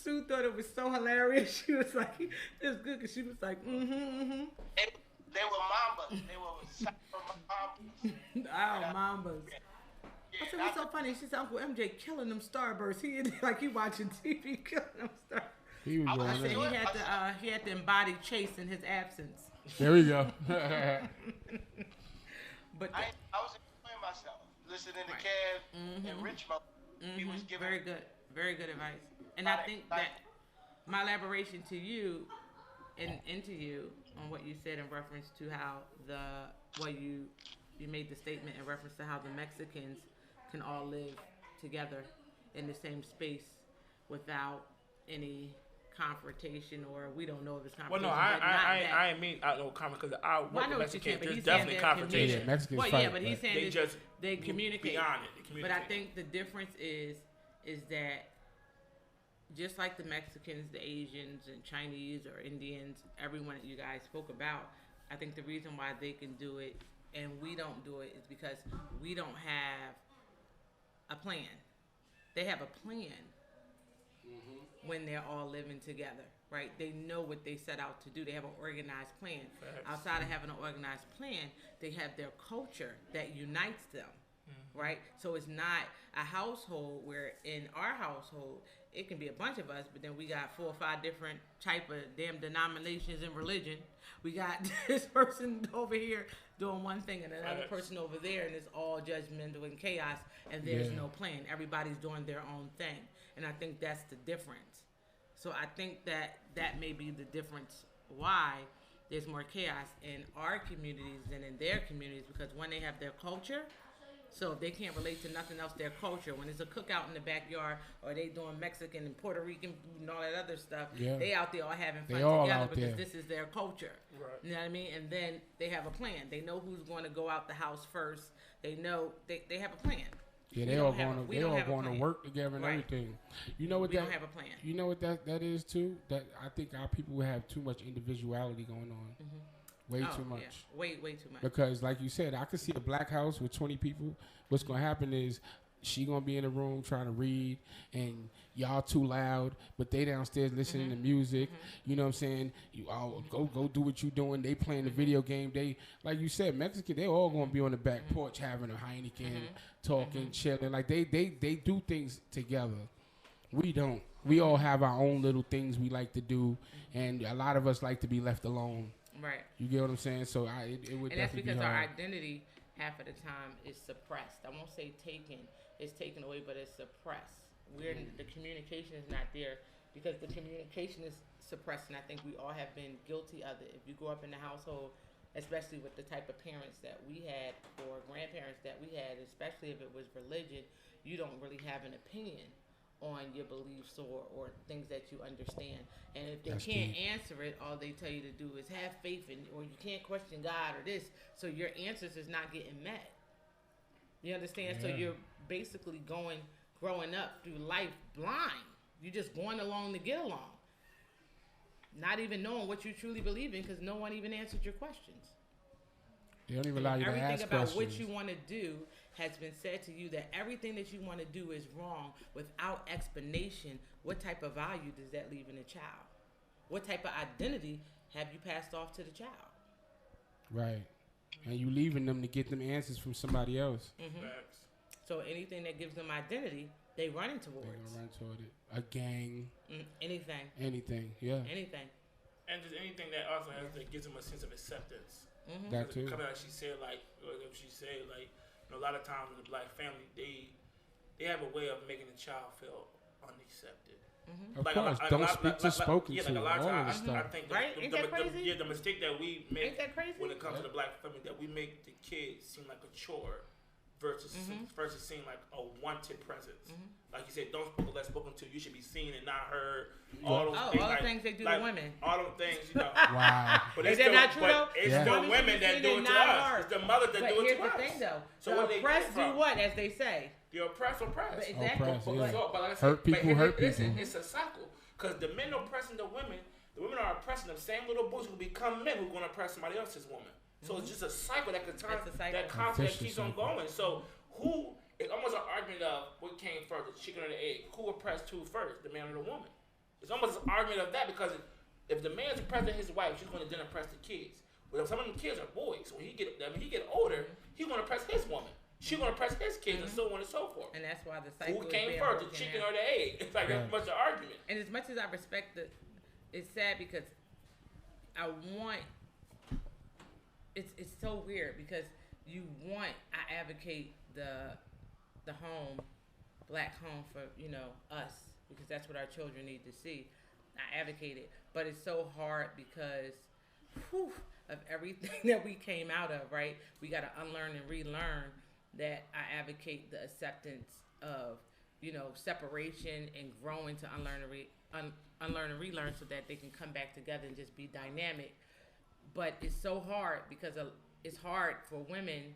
Sue thought it was so hilarious. She was like, it was good because she was like,
They were mambas. They were mambas.
Oh, mambas. I said, what's so funny? She said, Uncle MJ killing them Starbursts. He like he watching TV killing them Starbursts.
He was going
I said
in.
he had to embody Chase in his absence.
There we go.
But
I was enjoying myself listening to Kev and Richmond. He was giving
very good advice. And I think that my elaboration to you and into you on what you said in reference to how you made the statement in reference to how the Mexicans can all live together in the same space without any confrontation, or we don't know if it's confrontation.
Well, no, I mean I know confrontation because I work with Mexicans. There's definitely confrontation.
Yeah, Mexicans
well,
fight,
yeah, but he's saying they communicate.
Beyond it.
But I think the difference is that just like the Mexicans, the Asians, and Chinese or Indians, everyone that you guys spoke about, I think the reason why they can do it and we don't do it is because we don't have a plan. They have a plan when they're all living together, right? They know what they set out to do. They have an organized plan. Outside of having an organized plan, they have their culture that unites them, right? So it's not a household where in our household, it can be a bunch of us, but then we got 4 or 5 different type of damn denominations in religion. We got this person over here doing one thing and another person over there, and it's all judgmental and chaos, and there's no plan. Everybody's doing their own thing. And I think that's the difference. So I think that may be the difference why there's more chaos in our communities than in their communities, because when they have their culture, so if they can't relate to nothing else, their culture, when there's a cookout in the backyard or they doing Mexican and Puerto Rican food and all that other stuff, they out there all having fun together because this is their culture. Right. You know what I mean? And then they have a plan. They know who's going to go out the house first. They know they have a plan.
Yeah, they all going to work together and everything. You know what
we don't have a plan.
You know what that is too? That I think our people have too much individuality going on. Way too much.
Yeah. Way too much.
Because like you said, I could see a black house with 20 people. What's going to happen is she going to be in the room trying to read and y'all too loud, but they downstairs listening to music. You know what I'm saying? You all go do what you doing. They playing the video game. They, like you said, Mexican, they all going to be on the back porch having a Heineken, talking, chilling. Like they do things together. We don't. We all have our own little things we like to do, and a lot of us like to be left alone.
Right.
You get what I'm saying? So it would
and that's
definitely
because
be hard.
our identity half of the time is suppressed. I won't say taken. It's taken away, but it's suppressed. The communication is not there because the communication is suppressed, and I think we all have been guilty of it. If you grow up in the household, especially with the type of parents that we had or grandparents that we had, especially if it was religion, you don't really have an opinion on your beliefs or things that you understand. And if they can't answer it, all they tell you to do is have faith in, or you can't question God or this. So your answers is not getting met. You understand? So you're basically growing up through life blind. You're just going along to get along. Not even knowing what you truly believe in because no one even answered your questions.
They don't even allow you to ask
everything about
questions.
what you want to do has been said to you that everything that you want to do is wrong without explanation. What type of value does that leave in a child? What type of identity have you passed off to the child?
Right. And you leaving them to get them answers from somebody else.
So anything that gives them identity, they running towards.
They're going to run toward it. A gang.
Anything.
Anything, yeah.
Anything.
And just anything that also that gives them a sense of acceptance.
That too.
Coming out, she said a lot of times in the black family, they have a way of making the child feel unaccepted.
Of course, don't speak to spoken to.
Like a lot of times,
I
think
Ain't that crazy?
the mistake that we make when it comes to the black family, that we make the kids seem like a chore versus seeing like a wanted presence. Like you said, don't speak unless spoken to. You should be seen and not heard. All those
things they do to women.
All those things, you know.
Wow.
But
is that not true though?
It's the women that do it to us. It's the mothers that do it to us.
But here's the thing though. So the oppressed do what, as they say?
The oppressed.
Exactly.
Hurt people hurt people.
It's a cycle. Because the men oppressing the women are oppressing them. Same little boys who become men who are going to oppress somebody else's woman. So it's just a cycle that constantly keeps on going. So it's almost an argument of what came first, the chicken or the egg. Who oppressed who first, the man or the woman? It's almost an argument of that because if the man's oppressing his wife, she's going to then oppress the kids. But if some of them kids are boys, when he get older, he's going to oppress his woman. She's going to oppress his kids and so on and so forth.
And that's why the cycle
Who came first, the chicken or the egg? It's like that's much an argument.
And as much as I respect it's sad because I it's so weird because I advocate the home, black home for, us, because that's what our children need to see. I advocate it, but it's so hard because of everything that we came out of, right? We got to unlearn and relearn that. I advocate the acceptance of, separation and growing to unlearn and relearn so that they can come back together and just be dynamic. But it's so hard because it's hard for women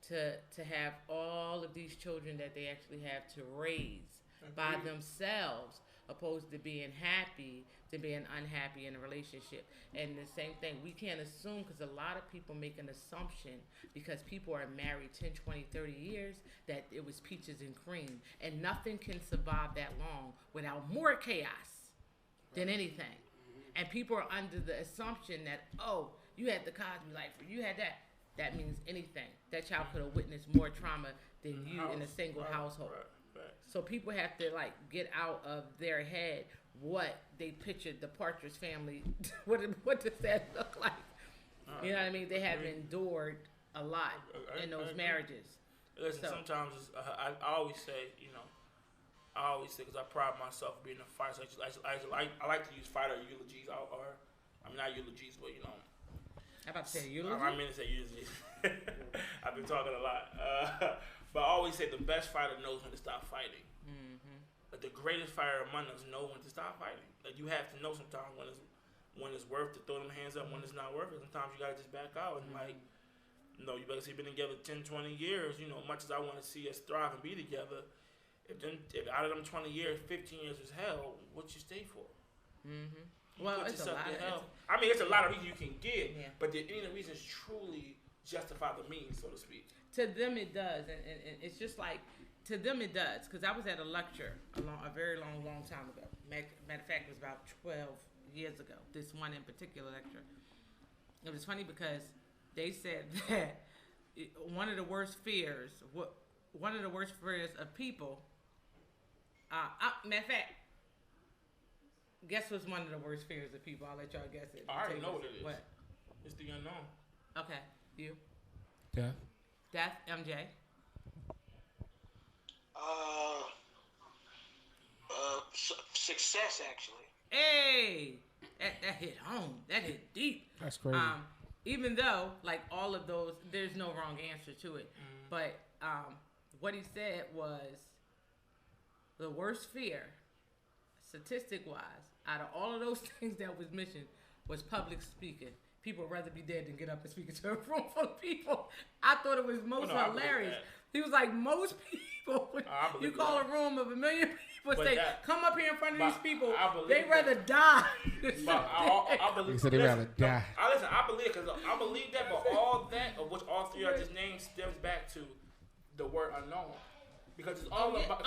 to have all of these children that they actually have to raise by themselves, opposed to being happy to being unhappy in a relationship. And the same thing, we can't assume, because a lot of people make an assumption because people are married 10, 20, 30 years that it was peaches and cream. And nothing can survive that long without more chaos than anything. And people are under the assumption that, you had the Cosby life, or you had that. That means anything. That child could have witnessed more trauma than you in a single household. Right. So people have to get out of their head what they pictured the Partridge Family. What does that look like? You know what I mean? They have endured a lot in those marriages.
Listen, sometimes I always say, because I pride myself being a fighter. So I like to use fighter eulogies, not eulogies, but
I'm about to say eulogy.
I mean to say eulogies. I've been talking a lot, but I always say the best fighter knows when to stop fighting. Mm-hmm. But the greatest fighter among us know when to stop fighting. Like you have to know sometimes when it's worth to throw them hands up, when it's not worth it. Sometimes you gotta just back out and you better see, been together 10, 20 years. Much as I want to see us thrive and be together, if out of them 20 years, 15 years was hell, what you stay for? Mm-hmm.
Well, it's a lot.
It's a lot of reasons you can give, but did any of the reasons truly justify the means, so to speak?
To them, it does, and it's just like to them it does. Because I was at a lecture a very long time ago. Matter of fact, it was about 12 years ago. This one in particular lecture. It was funny because they said that one of the worst fears of people. Matter of fact. Guess what's one of the worst fears of people? I'll let y'all guess it.
I already know what it is.
What?
It's the unknown.
Okay. You?
Death,
MJ?
Success, actually.
Hey! That hit home. That hit deep.
That's crazy.
Even though, all of those, there's no wrong answer to it. But what he said was the worst fear, statistic-wise, out of all of those things that was mentioned, was public speaking. People would rather be dead than get up and speak into a room full of people. I thought it was most hilarious. He was like, most people, you call a room of 1 million people, say, come up here in front of these people. They'd rather die.
I believe.
He said they'd rather die.
I believe that, but all that, of which all three I just named, stems back to the word unknown. Because it's all about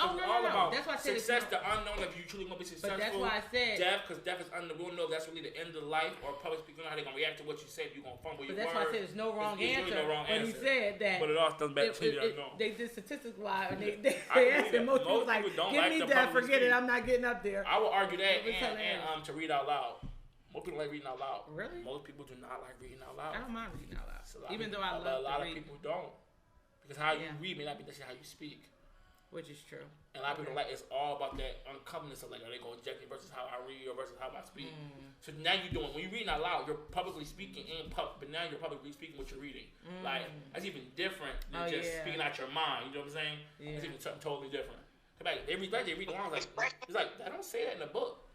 that's why I said
success, the unknown, if you truly want to be successful.
But that's why I said
death, because death is unknown. We don't know if that's really the end of life, or public speaking, how they're going to react to what you say if you're going to fumble your
words. But that's why I said there's no wrong answer.
Really no wrong
when
answer.
He said that.
But it all comes back to the unknown.
They did statistics live, and they asked him, most people like, give me death, forget it, I'm not getting up there.
I will argue that, and to read out loud. Most people like reading out loud.
Really?
Most people do not like reading out loud.
I don't mind reading out loud. Even though I love to read.
A lot of people don't. Because how you read may not be necessarily how you speak.
Which is true.
And a lot of people it's all about that uncomfortableness of are they going to reject me versus how I read or versus how I speak. So now you're doing, when you're reading out loud, you're publicly speaking but now you're publicly speaking what you're reading. That's even different than speaking out your mind. You know what I'm saying? Yeah. It's even something totally different. They read the line it's like, I don't say that in the book.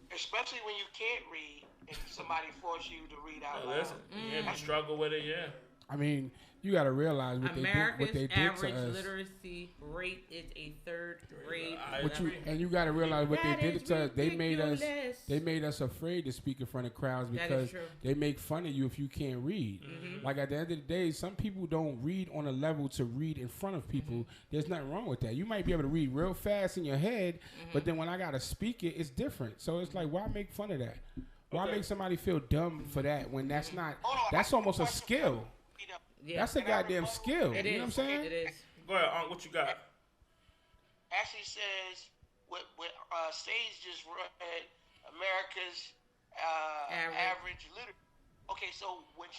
Especially when you can't read and somebody force you to read out loud.
Listen, you struggle with it,
I mean, You got to realize what
America's
they did to
average
us.
literacy rate is a third grade.
And you got to realize what
That
they did
is
to us.
ridiculous.
They made us afraid to speak in front of crowds
That is
because
true.
they make fun of you if you can't read. Like at the end of the day, some people don't read on a level to read in front of people. There's nothing wrong with that. You might be able to read real fast in your head, but then when I got to speak it, it's different. So it's like, why make fun of that? Why make somebody feel dumb for that when that's not? That's almost a skill.
Yeah.
That's a goddamn skill.
It
you know what I'm saying?
It is.
Go ahead, what you got?
Ashley says what Sage just read America's average literacy. Okay, so when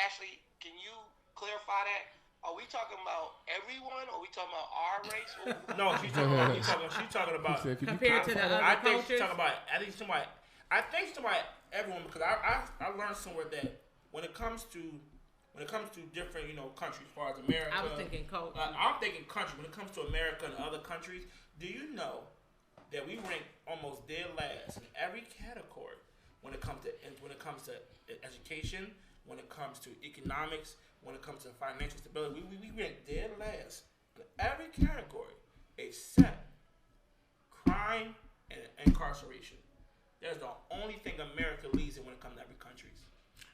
Ashley, can you clarify that? Are we talking about everyone, or are we talking about our race?
No, she's talking about
Compared to the other
I think
cultures.
she's talking about. I think she's talking about everyone because I learned somewhere that when it comes to different countries, as far as America,
I was thinking culture.
I'm thinking country. When it comes to America and other countries, do you know that we rank almost dead last in every category when it comes to education, when it comes to economics, when it comes to financial stability? We rank dead last in every category except crime and incarceration. That's the only thing America leads in when it comes to every country.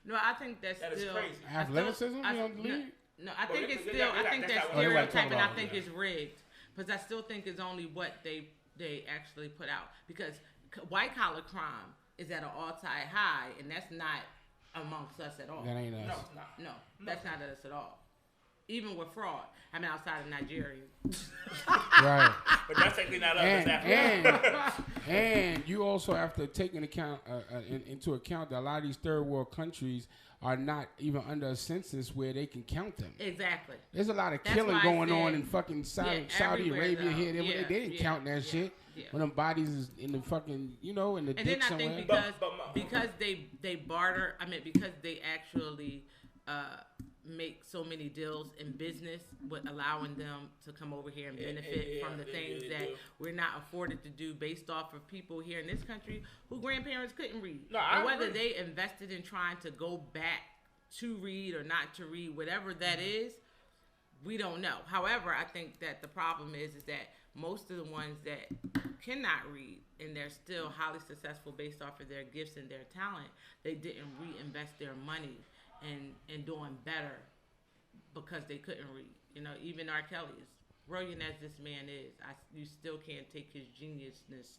No, I think that's
That is
still
crazy.
Athleticism? You don't believe?
No, I think it's still. I think that's
what we're talking
stereotyping. I
about.
think it's rigged because I still think it's only what they actually put out because white collar crime is at an all-time high, and that's not amongst us at all.
That ain't us.
No, it's not.
No, that's not us at all. Even with fraud, I mean, outside of Nigeria.
Right.
But that's actually not us. That's Africa.
And you also have to take into account that a lot of these third world countries are not even under a census where they can count them.
Exactly.
There's a lot of
That's
killing
why I
going
said-
on in fucking Saudi
everywhere,
Arabia
though.
here.
Yeah,
They didn't count that shit.
Yeah.
When them bodies is in the fucking, in the
And
dick
then I
somewhere.
think because they barter, because they actually make so many deals in business with allowing them to come over here and benefit from the things that we're not afforded to do based off of people here in this country who grandparents couldn't read.
No, I
and whether
agree.
they invested in trying to go back to read or not to read, whatever that is, we don't know. However, I think that the problem is that most of the ones that cannot read and they're still highly successful based off of their gifts and their talent, they didn't reinvest their money in doing better because they couldn't read. Even R. Kelly, as brilliant as this man is, you still can't take his geniusness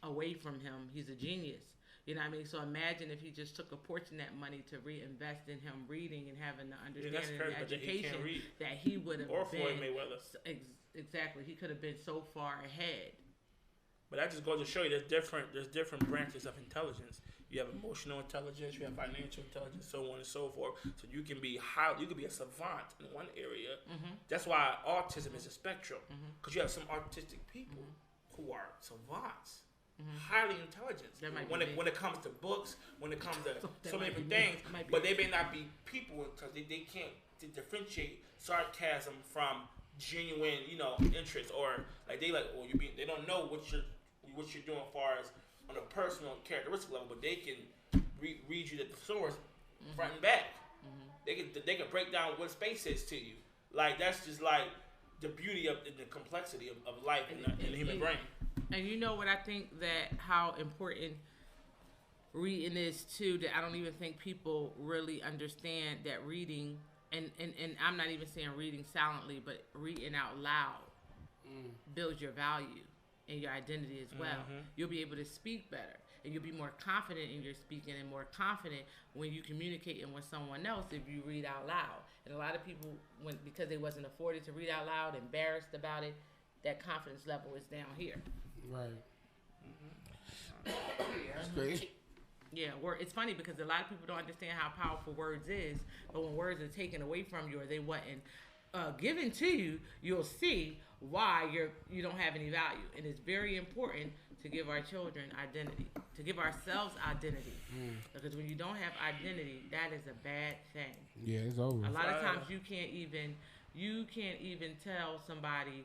away from him. He's a genius. You know what I mean? So imagine if he just took a portion of that money to reinvest in him reading and having the understanding and education that he would have
Or
been.
Floyd Mayweather.
Exactly. He could have been so far ahead.
But that just goes to show you there's different branches of intelligence. You have emotional intelligence, you have financial intelligence, so on and so forth. So you can be a savant in one area. Mm-hmm. That's why autism is a spectrum, because you have some autistic people who are savants. Highly intelligent when it comes to books, when it comes to so many different things, but they may not be people because they can't differentiate sarcasm from genuine interest, or they don't know what you're doing as far as on a personal characteristic level, but they can read you the source front and back. They can break down what space is to you. That's just the beauty of the complexity of life in the human brain.
And you know what I think that how important reading is too, that I don't even think people really understand that reading, and I'm not even saying reading silently, but reading out loud builds your value and your identity as well. You'll be able to speak better, and you'll be more confident in your speaking and more confident when you communicating with someone else if you read out loud. And a lot of people, because they wasn't afforded to read out loud, embarrassed about it, that confidence level is down here.
Right. That's great.
Yeah, it's funny because a lot of people don't understand how powerful words is, but when words are taken away from you or they wasn't given to you, you'll see why you don't have any value. And it's very important to give our children identity, to give ourselves identity, because when you don't have identity, that is a bad thing.
Yeah, it's over.
A lot of times you can't even tell somebody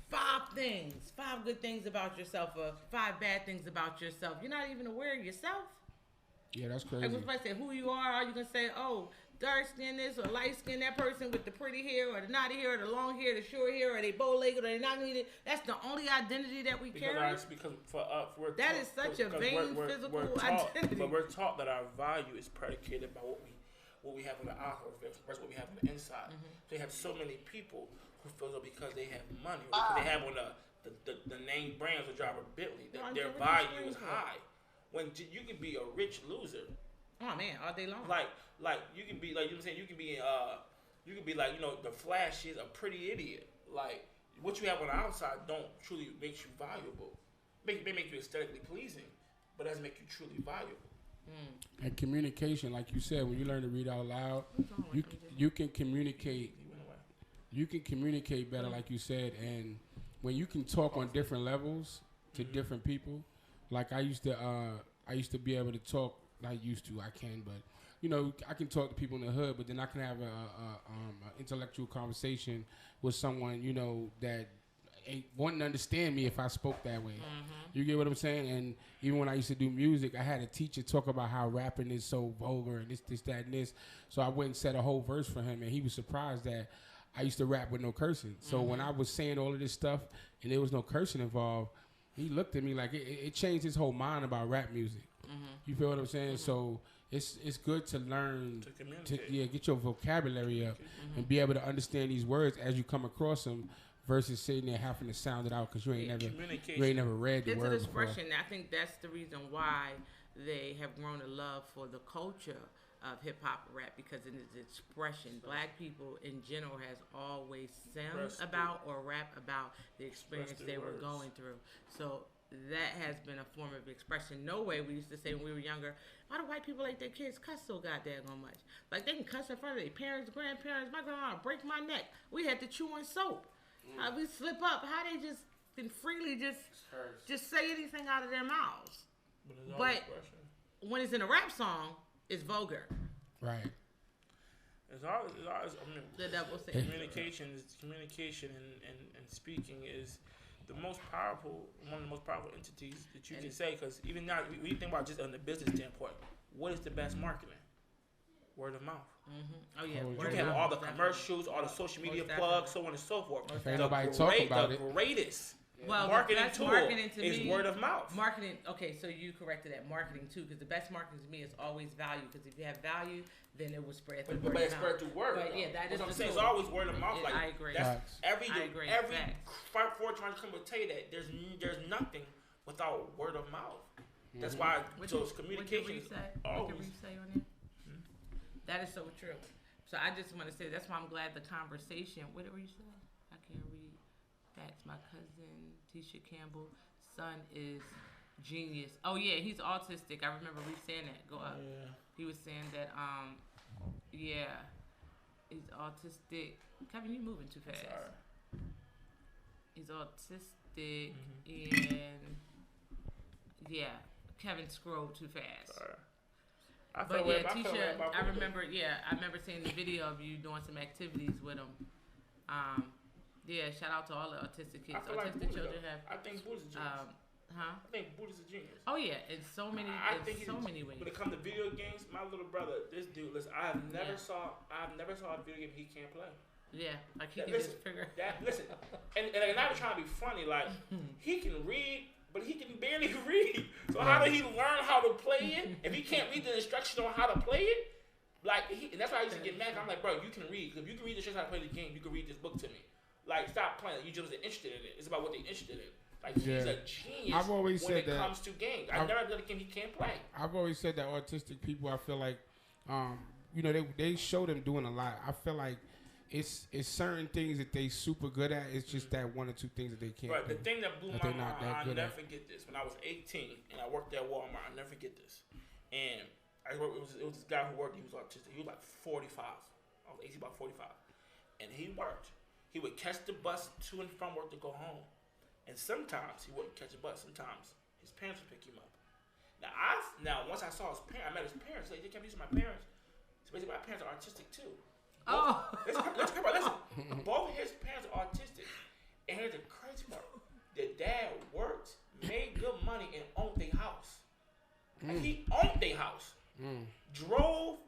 5 good things about yourself, or 5 bad things about yourself. You're not even aware of yourself.
Yeah, that's crazy.
Like when somebody say who you are, you can say, oh, dark skin this or light skin that person with the pretty hair or the naughty hair or the long hair, the short hair, or they bow legged or they not needed. That's the only identity that we carry.
Because for us,
that is such a vain physical identity.
But we're taught that our value is predicated by what we have on the outside versus what we have on the inside. They have so many people who feel that because they have money or because they have on the name brands or drive a Bentley, that their value is high. When you can be a rich loser.
Oh man, all day long.
Like you can be like, you know what I'm saying, you can be like, you know, the Flash is a pretty idiot. Like what you have on the outside don't truly make you valuable. May make you aesthetically pleasing, but doesn't make you truly valuable.
And communication, like you said, when you learn to read out loud, you can communicate. You can communicate better, like you said, and when you can talk on different levels to different people. Like I used to be able to talk. Not used to, I can, but you know, I can talk to people in the hood, but then I can have a intellectual conversation with someone, you know, that wouldn't understand me if I spoke that way. You get what I'm saying? And even when I used to do music, I had a teacher talk about how rapping is so vulgar and this, that, and this. So I went and said a whole verse for him, and he was surprised that I used to rap with no cursing. So when I was saying all of this stuff and there was no cursing involved, he looked at me like it changed his whole mind about rap music. You feel what I'm saying? So it's good to learn
to communicate.
Get your vocabulary up and be able to understand these words as you come across them, versus sitting there having to sound it out because you ain't never read the word before.
It's an expression. I think that's the reason why they have grown a love for the culture of hip hop rap, because it is expression. Black people in general has always sung about or rap about the experience they were going through. So that has been a form of expression. No way, we used to say when we were younger, why do white people let their kids cuss so goddamn much? Like they can cuss in front of their parents, grandparents. My grandma would break my neck. We had to chew on soap. We slip up. How they just can freely just say anything out of their mouths. But when it's in a rap song, it's vulgar.
Right.
It's always I mean,
the double thing.
Communication and speaking is one of the most powerful entities that you can say, because even now, when you think about just on the business standpoint, what is the best marketing? Word of mouth.
Oh yeah.
You can have all the commercials, all the social media plugs, so on and so forth.
The
greatest
Well,
marketing
the best
tool
marketing to
is
me,
word of mouth.
Marketing, okay, so you corrected that. Marketing too, because the best marketing to me is always value. Because if you have value, then it will spread through word of mouth.
Spread through word.
But yeah, that is
what I'm saying. It's always word of mouth. Like,
I agree.
Every
Facts.
Fortran come will tell you that there's nothing without word of mouth. That's why those communications always.
What did we say on there? That is so true. So I just want to say that's why I'm glad the conversation. What were you saying? I can't read. That's my cousin Tisha Campbell. Son is genius. Oh yeah, he's autistic. I remember we saying that. Go up. Yeah. He was saying that. Yeah, he's autistic. Kevin, you moving too fast.
Sorry.
He's autistic and yeah, Kevin scrolled too fast.
Sorry.
But yeah, Tisha, I remember seeing the video of you doing some activities with him. Yeah, shout out to all the autistic kids. Autistic children have.
I think Buddha's a genius. I think Buddha's a genius.
Oh yeah, in so many ways.
When it comes to video games, my little brother, this dude, listen, I've never saw a video game he can't play.
Yeah, like he can just figure
that. Listen, and I'm not trying to be funny. Like he can read, but he can barely read. So how did he learn how to play it if he can't read the instructions on how to play it? Like, and that's why I used to get mad. I'm like, bro, you can read. If you can read the instructions how to play the game, you can read this book to me. Like, stop playing. You just interested in it. It's about what they're interested in. Like, he's a genius.
I've always
when
said
it comes to games. I've never done a game he can't play.
I've always said that autistic people, I feel like, you know, they show them doing a lot. I feel like it's certain things that they super good at. It's just that one or two things that they can't.
Right.
do.
The thing that blew my mind, I'll never forget this. When I was 18 and I worked at Walmart, I'll never forget this. And it was this guy who worked. He was autistic. He was like 45. I was 18, about 45, and he worked. He would catch the bus to and from work to go home, and sometimes he wouldn't catch a bus. Sometimes his parents would pick him up. Now once I saw his parents, I met his parents. Like, they kept using my parents. So basically, my parents are autistic too. Listen. Both his parents are autistic, and here's the crazy part: the dad worked, made good money, and owned their house. Like, he owned their house, drove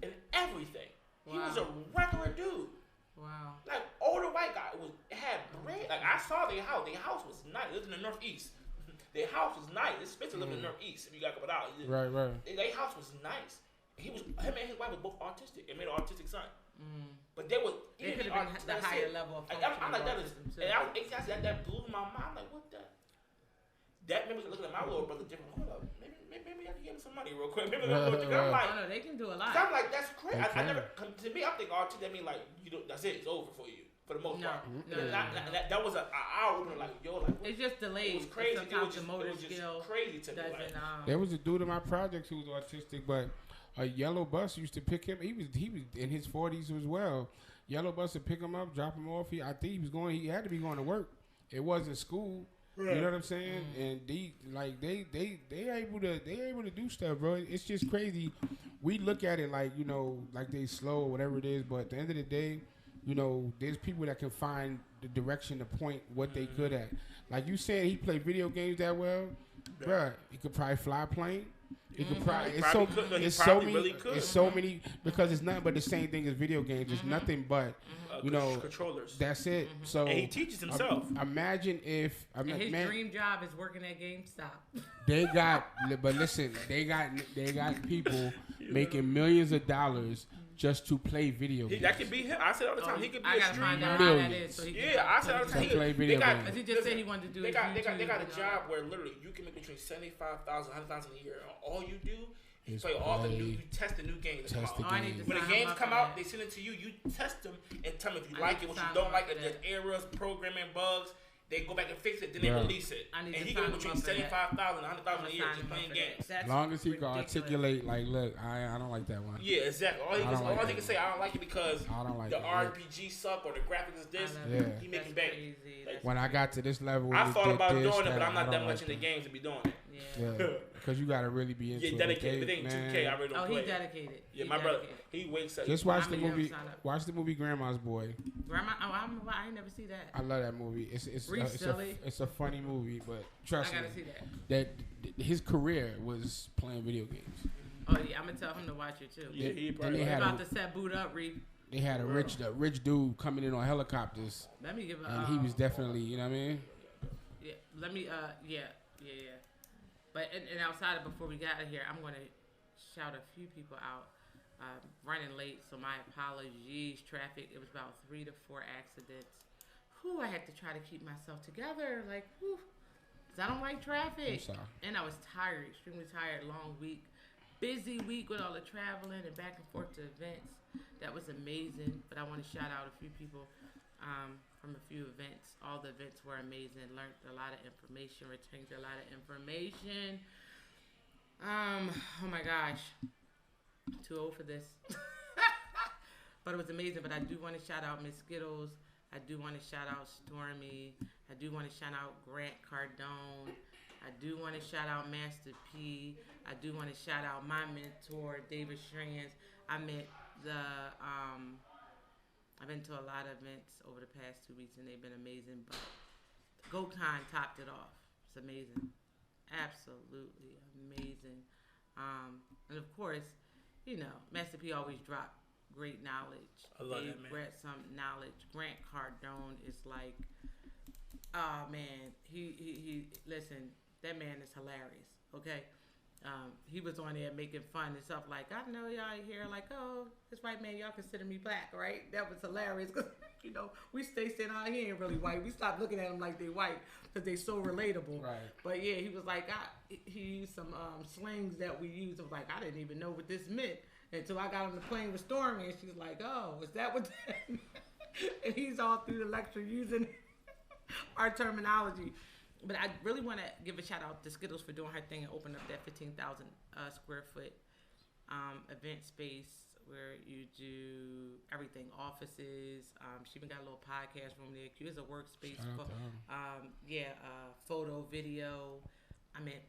an everything. He
Wow.
was a regular dude.
Wow.
Like, older white guy had bread. Like, I saw their house. Their house was nice. It lived in the Northeast. Their house was nice. It's expensive to live in the Northeast if you got a couple dollars.
Right.
Their house was nice. Him and his wife were both autistic and made an autistic son. But they were.
They could have been the higher level of
I'm like, that is.
autism, too.
And that blew my mind. Like, what the? That made me looking at my little brother different. Hold up. Maybe I can give him some money real quick. Maybe I'm like,
Oh, no, they can do a lot.
I'm like, that's crazy. I
Okay.
never, to me, I think autism, that mean like, that's it. It's over for you. For the most part.
No.
That was an eye opener. Like, yo, like, what?
It's just delayed.
It was crazy.
Sometimes the
It
motor
was just
skill
crazy to me.
doesn't.
Like,
There was a dude in my project who was autistic, but a yellow bus used to pick him. He was in his 40s as well. Yellow bus would pick him up, drop him off. I think he had to be going to work. It wasn't school. You know what I'm saying? And they able to do stuff, bro. It's just crazy. We look at it like, like they slow or whatever it is, but at the end of the day, there's people that can find the direction to point what they good at. Like you said, he played video games that well, bruh. He could probably fly a plane. He could probably. It's so many because it's nothing but the same thing as video games. It's nothing but
controllers.
That's it. So
and he teaches himself.
Imagine if
and his dream job is working at GameStop.
They got, but listen, they got people making millions of dollars just to play video games.
That could be him. I said all the time, he could be a streamer.
Find out how that is. So
I said all the time,
he play video games.
Because he just said he wanted to do.
They got a job where literally you can make between $75,000, $100,000 a year. All you do is play all the new. You test the new games. When the games come out, they send it to you. You test them and tell me if you like it, what you don't like. If there's errors, programming bugs. They go back and fix it, then they release it. And he can make between $75,000 and $100,000 a year just playing games.
As long as he can articulate, like, look, I don't like that one.
Yeah, exactly. All he can say, I don't like it because the RPG suck or the graphics is this. He making bank.
Like, when I got to this level,
I thought about doing it, but I'm not that much in the games to be doing it.
Yeah, because you got to really be into it.
Yeah, dedicated. It ain't 2K. I really don't play.
He's dedicated.
Yeah, my brother, he wakes up.
Just watch the movie. Watch the movie Grandma's Boy.
I ain't never see that.
I love that movie. It's a funny movie, but trust me,
I gotta see
that his career was playing video games.
Oh yeah, I'm gonna tell him to watch it too.
Yeah, he probably
about to set boot up, Reed.
They had a rich dude coming in on helicopters.
Let me give
and he was definitely, you know what I mean?
Yeah. Let me. Yeah. But and outside of before we got out of here, I'm gonna shout a few people out. Running late, so my apologies. Traffic. It was about 3 to 4 accidents. I had to try to keep myself together, like, because I don't like traffic. And I was tired, extremely tired, long week. Busy week with all the traveling and back and forth to events. That was amazing, but I want to shout out a few people from a few events. All the events were amazing. Learned a lot of information, retained a lot of information. Oh my gosh. Too old for this. But it was amazing. But I do want to shout out Miss Skittles. I do want to shout out Stormy. I do want to shout out Grant Cardone. I do want to shout out Master P. I do want to shout out my mentor, David Strands. I've been to a lot of events over the past 2 weeks, and they've been amazing. But GoCon topped it off. It's amazing. Absolutely amazing. And of course, Master P always dropped great knowledge.
I love that, man.
Read some knowledge. Grant Cardone is like, oh man, he listen, that man is hilarious. Okay, he was on there making fun and stuff like, I know y'all here like, oh, this white man, y'all consider me black, right? That was hilarious because we stay sitting out here ain't really white. We stopped looking at them like they white because they so relatable.
Right.
But yeah, he was like, he used some slings that we used. I was like, I didn't even know what this meant until I got on the plane with Stormy, and she's like, oh, is that what that meant? And he's all through the lecture using our terminology. But I really want to give a shout out to Skittles for doing her thing and opening up that 15,000 square foot event space where you do everything, offices. She even got a little podcast room there. It's a workspace. Photo, video. I mean,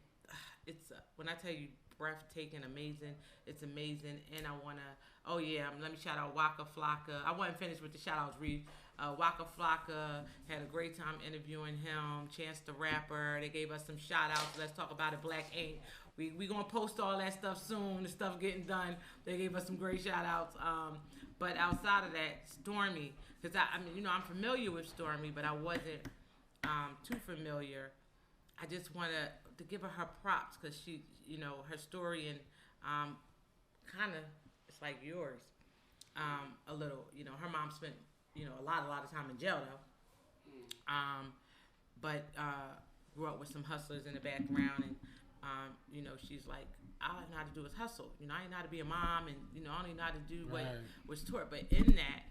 it's when I tell you breathtaking, amazing. It's amazing. And I want to, let me shout out Waka Flocka. I wasn't finished with the shout outs, Reed. Waka Flocka had a great time interviewing him. Chance the Rapper. They gave us some shout outs. Let's talk about it. Black Ink. We gonna post all that stuff soon. The stuff getting done. They gave us some great shout outs. But outside of that, Stormy, because I mean, you know, I'm familiar with Stormy, but I wasn't too familiar. I just want to give her props because she, you know, her story and kind of it's like yours, a little. You know, her mom spent, you know, a lot of time in jail though, but grew up with some hustlers in the background, and you know, she's like, all I know how to do is hustle. You know, I ain't know how to be a mom, and you know, I only know how to do what was taught. But in that,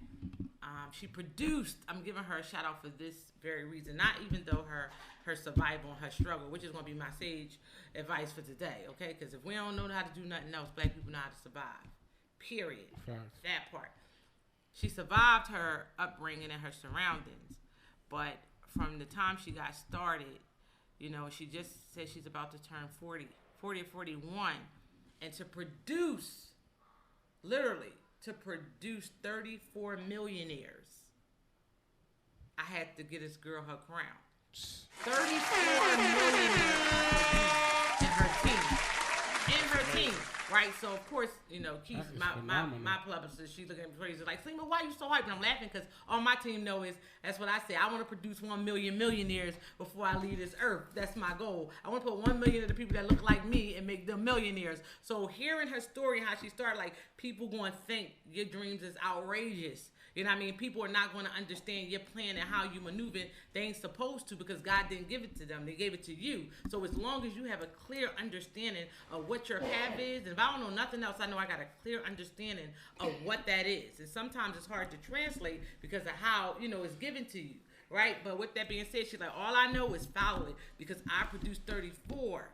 she produced. I'm giving her a shout out for this very reason. Not even though her survival and her struggle, which is going to be my sage advice for today. Okay, because if we don't know how to do nothing else, black people know how to survive. Period. Facts. That part. She survived her upbringing and her surroundings, but from the time she got started, you know, she just said she's about to turn 40 or 41, and to produce, literally, to produce 34 millionaires, I had to get this girl her crown. 34 millionaires in her team. Right, so of course, you know, Keith, my publicist, she's looking at me crazy, like, Seema, why you so hyped? And I'm laughing because all my team know is, that's what I say, I want to produce 1 million millionaires before I leave this earth. That's my goal. I want to put 1 million of the people that look like me and make them millionaires. So hearing her story, how she started, like, people going to think your dreams is outrageous. You know what I mean? People are not going to understand your plan and how you maneuver. They ain't supposed to, because God didn't give it to them. They gave it to you. So as long as you have a clear understanding of what your path is, and if I don't know nothing else, I know I got a clear understanding of what that is. And sometimes it's hard to translate because of how, you know, it's given to you, right? But with that being said, she's like, all I know is follow it, because I produced 34.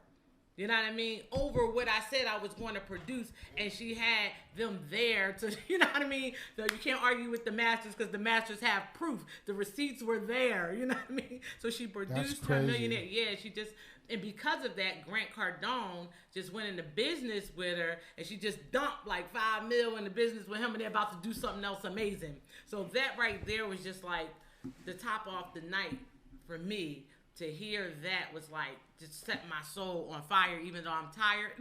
You know what I mean? Over what I said I was going to produce, and she had them there to, you know what I mean? So you can't argue with the masters because the masters have proof. The receipts were there, you know what I mean? So she produced her millionaire. Yeah, she just, and because of that, Grant Cardone just went into business with her, and she just dumped like $5 million in the business with him, and they're about to do something else amazing. So that right there was just like the top off the night for me. To hear that was like, just set my soul on fire, even though I'm tired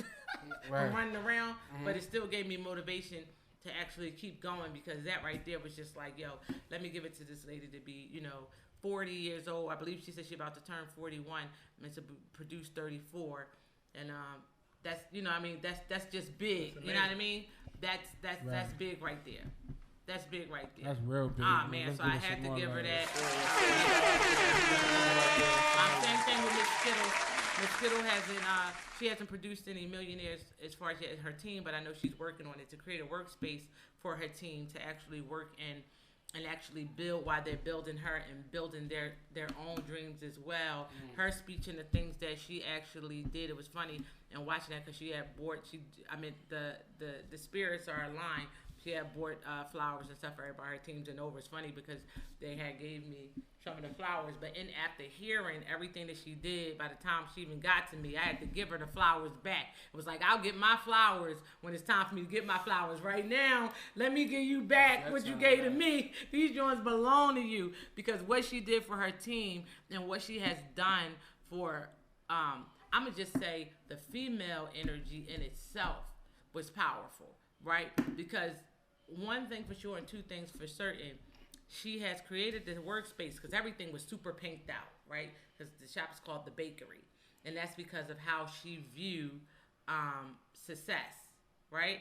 from running around. Mm-hmm. But it still gave me motivation to actually keep going, because that right there was just like, yo, let me give it to this lady to be, you know, 40 years old. I believe she said she's about to turn 41 and to produce 34. And that's, you know what I mean? That's just big. You know what I mean? That's big right there. That's big right there.
That's real big.
Man, so I had to give her that. Same thing with Miss Skittle. Miss Skittle she hasn't produced any millionaires as far as yet in her team, but I know she's working on it to create a workspace for her team to actually work and actually build while they're building her and building their own dreams as well. Her speech and the things that she actually did, it was funny and watching that, because she had bought, the spirits are aligned. She had bought flowers and stuff for everybody, her teams and over. It's funny because they had gave me some of the flowers, but after hearing everything that she did, by the time she even got to me, I had to give her the flowers back. It was like, I'll get my flowers when it's time for me to get my flowers. Right now, let me give you back what you gave to me. These joints belong to you, because what she did for her team and what she has done for, I'm going to just say, the female energy in itself was powerful, right? Because one thing for sure and two things for certain, she has created this workspace, because everything was super pinked out, right? Because the shop is called The Bakery. And that's because of how she viewed success, right?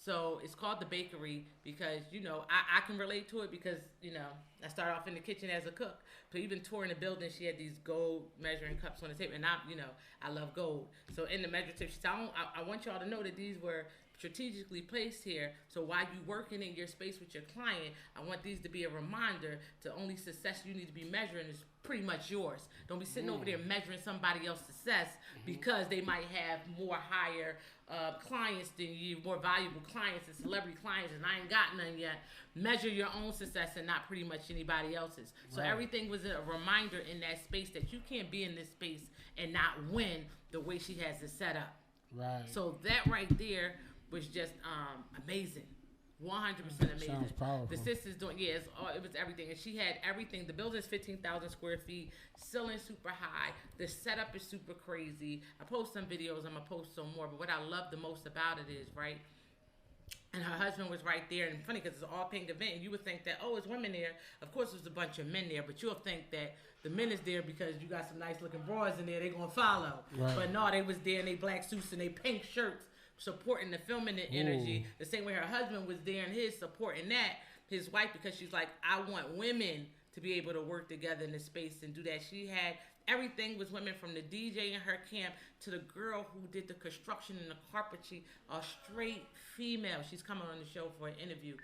So it's called The Bakery because, you know, I can relate to it because, you know, I started off in the kitchen as a cook. But even touring the building, she had these gold measuring cups on the table. And I love gold. So in the measure tip, she said, I want y'all to know that these were strategically placed here. So while you working in your space with your client, I want these to be a reminder to only success you need to be measuring is pretty much yours. Don't be sitting over there measuring somebody else's success because they might have more higher clients than you, more valuable clients and celebrity clients, and I ain't got none yet. Measure your own success and not pretty much anybody else's. So everything was a reminder in that space that you can't be in this space and not win the way she has it set up.
Right.
So that right there was just amazing. amazing.
Sounds powerful.
The sisters doing, it was everything. And she had everything. The building's 15,000 square feet, ceiling super high. The setup is super crazy. I post some videos. I'm going to post some more. But what I love the most about it is, right, and her husband was right there. And funny because it's an all pink event. And you would think that, it's women there. Of course, there's a bunch of men there. But you'll think that the men is there because you got some nice looking broads in there. They're going to follow. Right. But no, they was there in their black suits and their pink shirts, supporting the feminine energy, the same way her husband was there and his supporting that, his wife, because she's like, I want women to be able to work together in this space and do that. She had everything was women, from the DJ in her camp to the girl who did the construction and the carpentry, a straight female. She's coming on the show for an interview.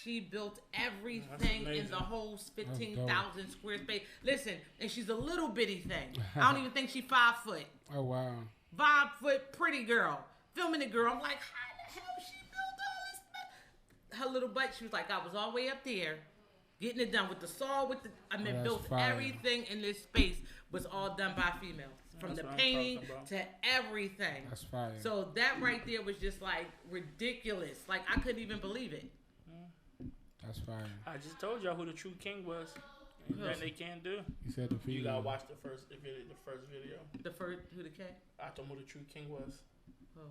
She built everything in the whole 15,000 square space. Listen, and she's a little bitty thing. I don't even think she's 5 foot.
Oh, wow.
5 foot pretty girl. Filming the girl, I'm like, how the hell she built all this stuff? Her little butt, she was like, I was all the way up there, getting it done with the saw, built fire. Everything in this space was all done by females. From the painting to everything. That's fire. So that right there was just like ridiculous. Like I couldn't even believe it.
That's fire.
I just told y'all who the true king was. And that they can't do.
You said the female.
You gotta watch the first video.
Who the king?
I told them who the true king was.
Oh.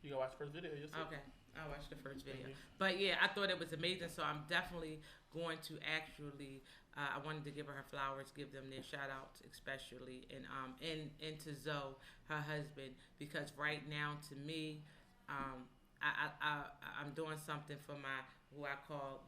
You gotta watch the first video.
Okay, I'll watch the first video. But yeah, I thought it was amazing. So I'm definitely going to actually. I wanted to give her flowers, give them their shout outs, especially, and to Zoe, her husband, because right now to me, I'm doing something for who I call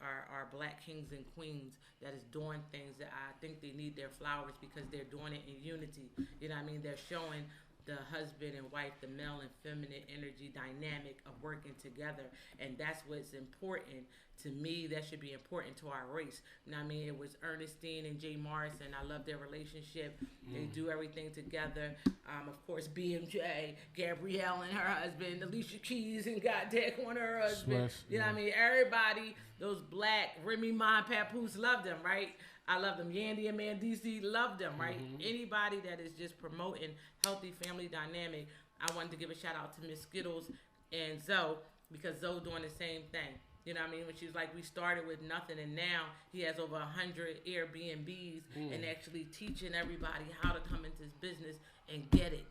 our black kings and queens that is doing things that I think they need their flowers because they're doing it in unity. You know what I mean? They're showing the husband and wife, the male and feminine energy dynamic of working together. And that's what's important to me. That should be important to our race. You know what I mean? It was Ernestine and Jay Morrison. I love their relationship. They do everything together. Of course, BMJ, Gabrielle and her husband, Alicia Keys and Goddamn on her husband. You know what I mean? Everybody, those black, Remy Ma, Papoose, loved them, right? I love them. Yandy and Mandisi loved them, right? Anybody that is just promoting healthy family dynamic. I wanted to give a shout out to Miss Skittles and Zoe because Zoe doing the same thing. You know what I mean? When she was like, we started with nothing and now he has over 100 Airbnbs and actually teaching everybody how to come into his business and get it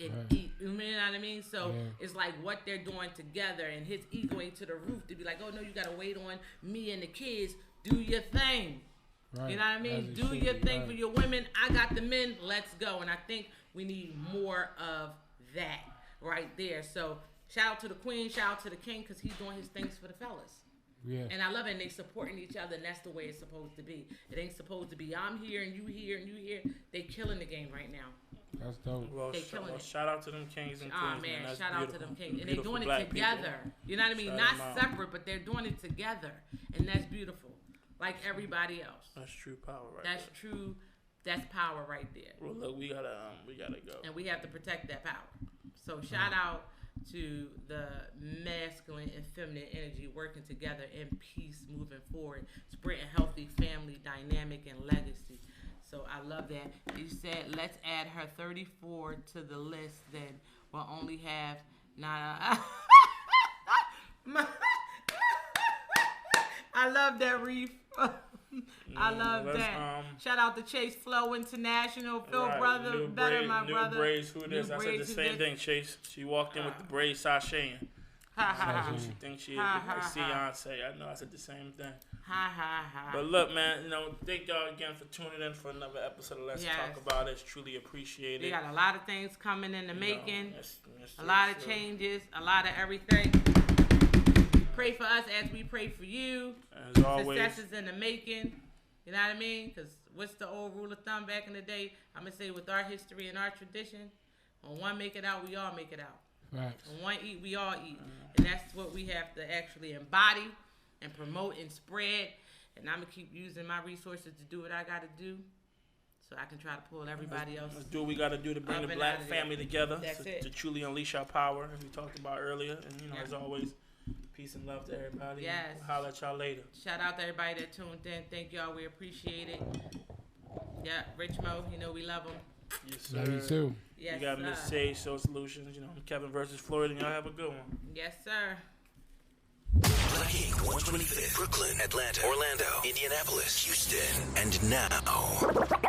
and eat. You know what I mean? So it's like what they're doing together and his ego ain't to the roof to be like, oh no, you got to wait on me and the kids. Do your thing. Right. You know what I mean? Do your thing for your women. I got the men. Let's go. And I think we need more of that right there. So shout out to the queen. Shout out to the king because he's doing his things for the fellas. Yeah. And I love it. And they supporting each other. And that's the way it's supposed to be. It ain't supposed to be I'm here and you here and you here. They killing the game right now.
That's dope.
Well, shout out to them kings and queens.
Oh, man. That's shout out to them kings. And they're doing it together. People. You know what I mean? Not separate, but they're doing it together. And that's beautiful. Like everybody else.
That's true power right
there. That's true. That's power right there.
Well, look, we gotta go.
And we have to protect that power. So shout out to the masculine and feminine energy working together in peace moving forward, spreading healthy family dynamic and legacy. So I love that. You said let's add her 34 to the list. Then we'll only have 9. I love that, Reef. I love that. Shout out to Chase Flow International. Phil brother, better my brother.
New braids, who it is? I said the same thing, Chase. She walked in with the braids sashaying. She thinks she is like Beyonce. I know I said the same thing. But look, man, thank y'all again for tuning in for another episode of Let's Talk About It. It's truly appreciated.
We got a lot of things coming in the making. A lot of changes, a lot of everything. Pray for us as we pray for you.
As always.
Success is in the making. You know what I mean? Because what's the old rule of thumb back in the day? I'm going to say with our history and our tradition, when one make it out, we all make it out.
Right.
When one eat, we all eat. And that's what we have to actually embody and promote and spread. And I'm going to keep using my resources to do what I got to do so I can try to pull everybody else.
Let's do what we got to do to bring the black family together.
That's it.
To truly unleash our power, as we talked about earlier. And, as always, peace and love to everybody.
Yes.
We'll holler at y'all later.
Shout out to everybody that tuned in. Thank y'all. We appreciate it. Yeah, Rich Mo, we love him.
Yes, sir.
Love you too.
Yes,
you got Miss Sage, Soul Solutions. Kevin versus Floyd, and y'all have a good one.
Yes, sir.
Black Ink 125th, Brooklyn, Atlanta, Orlando, Indianapolis, Houston, and now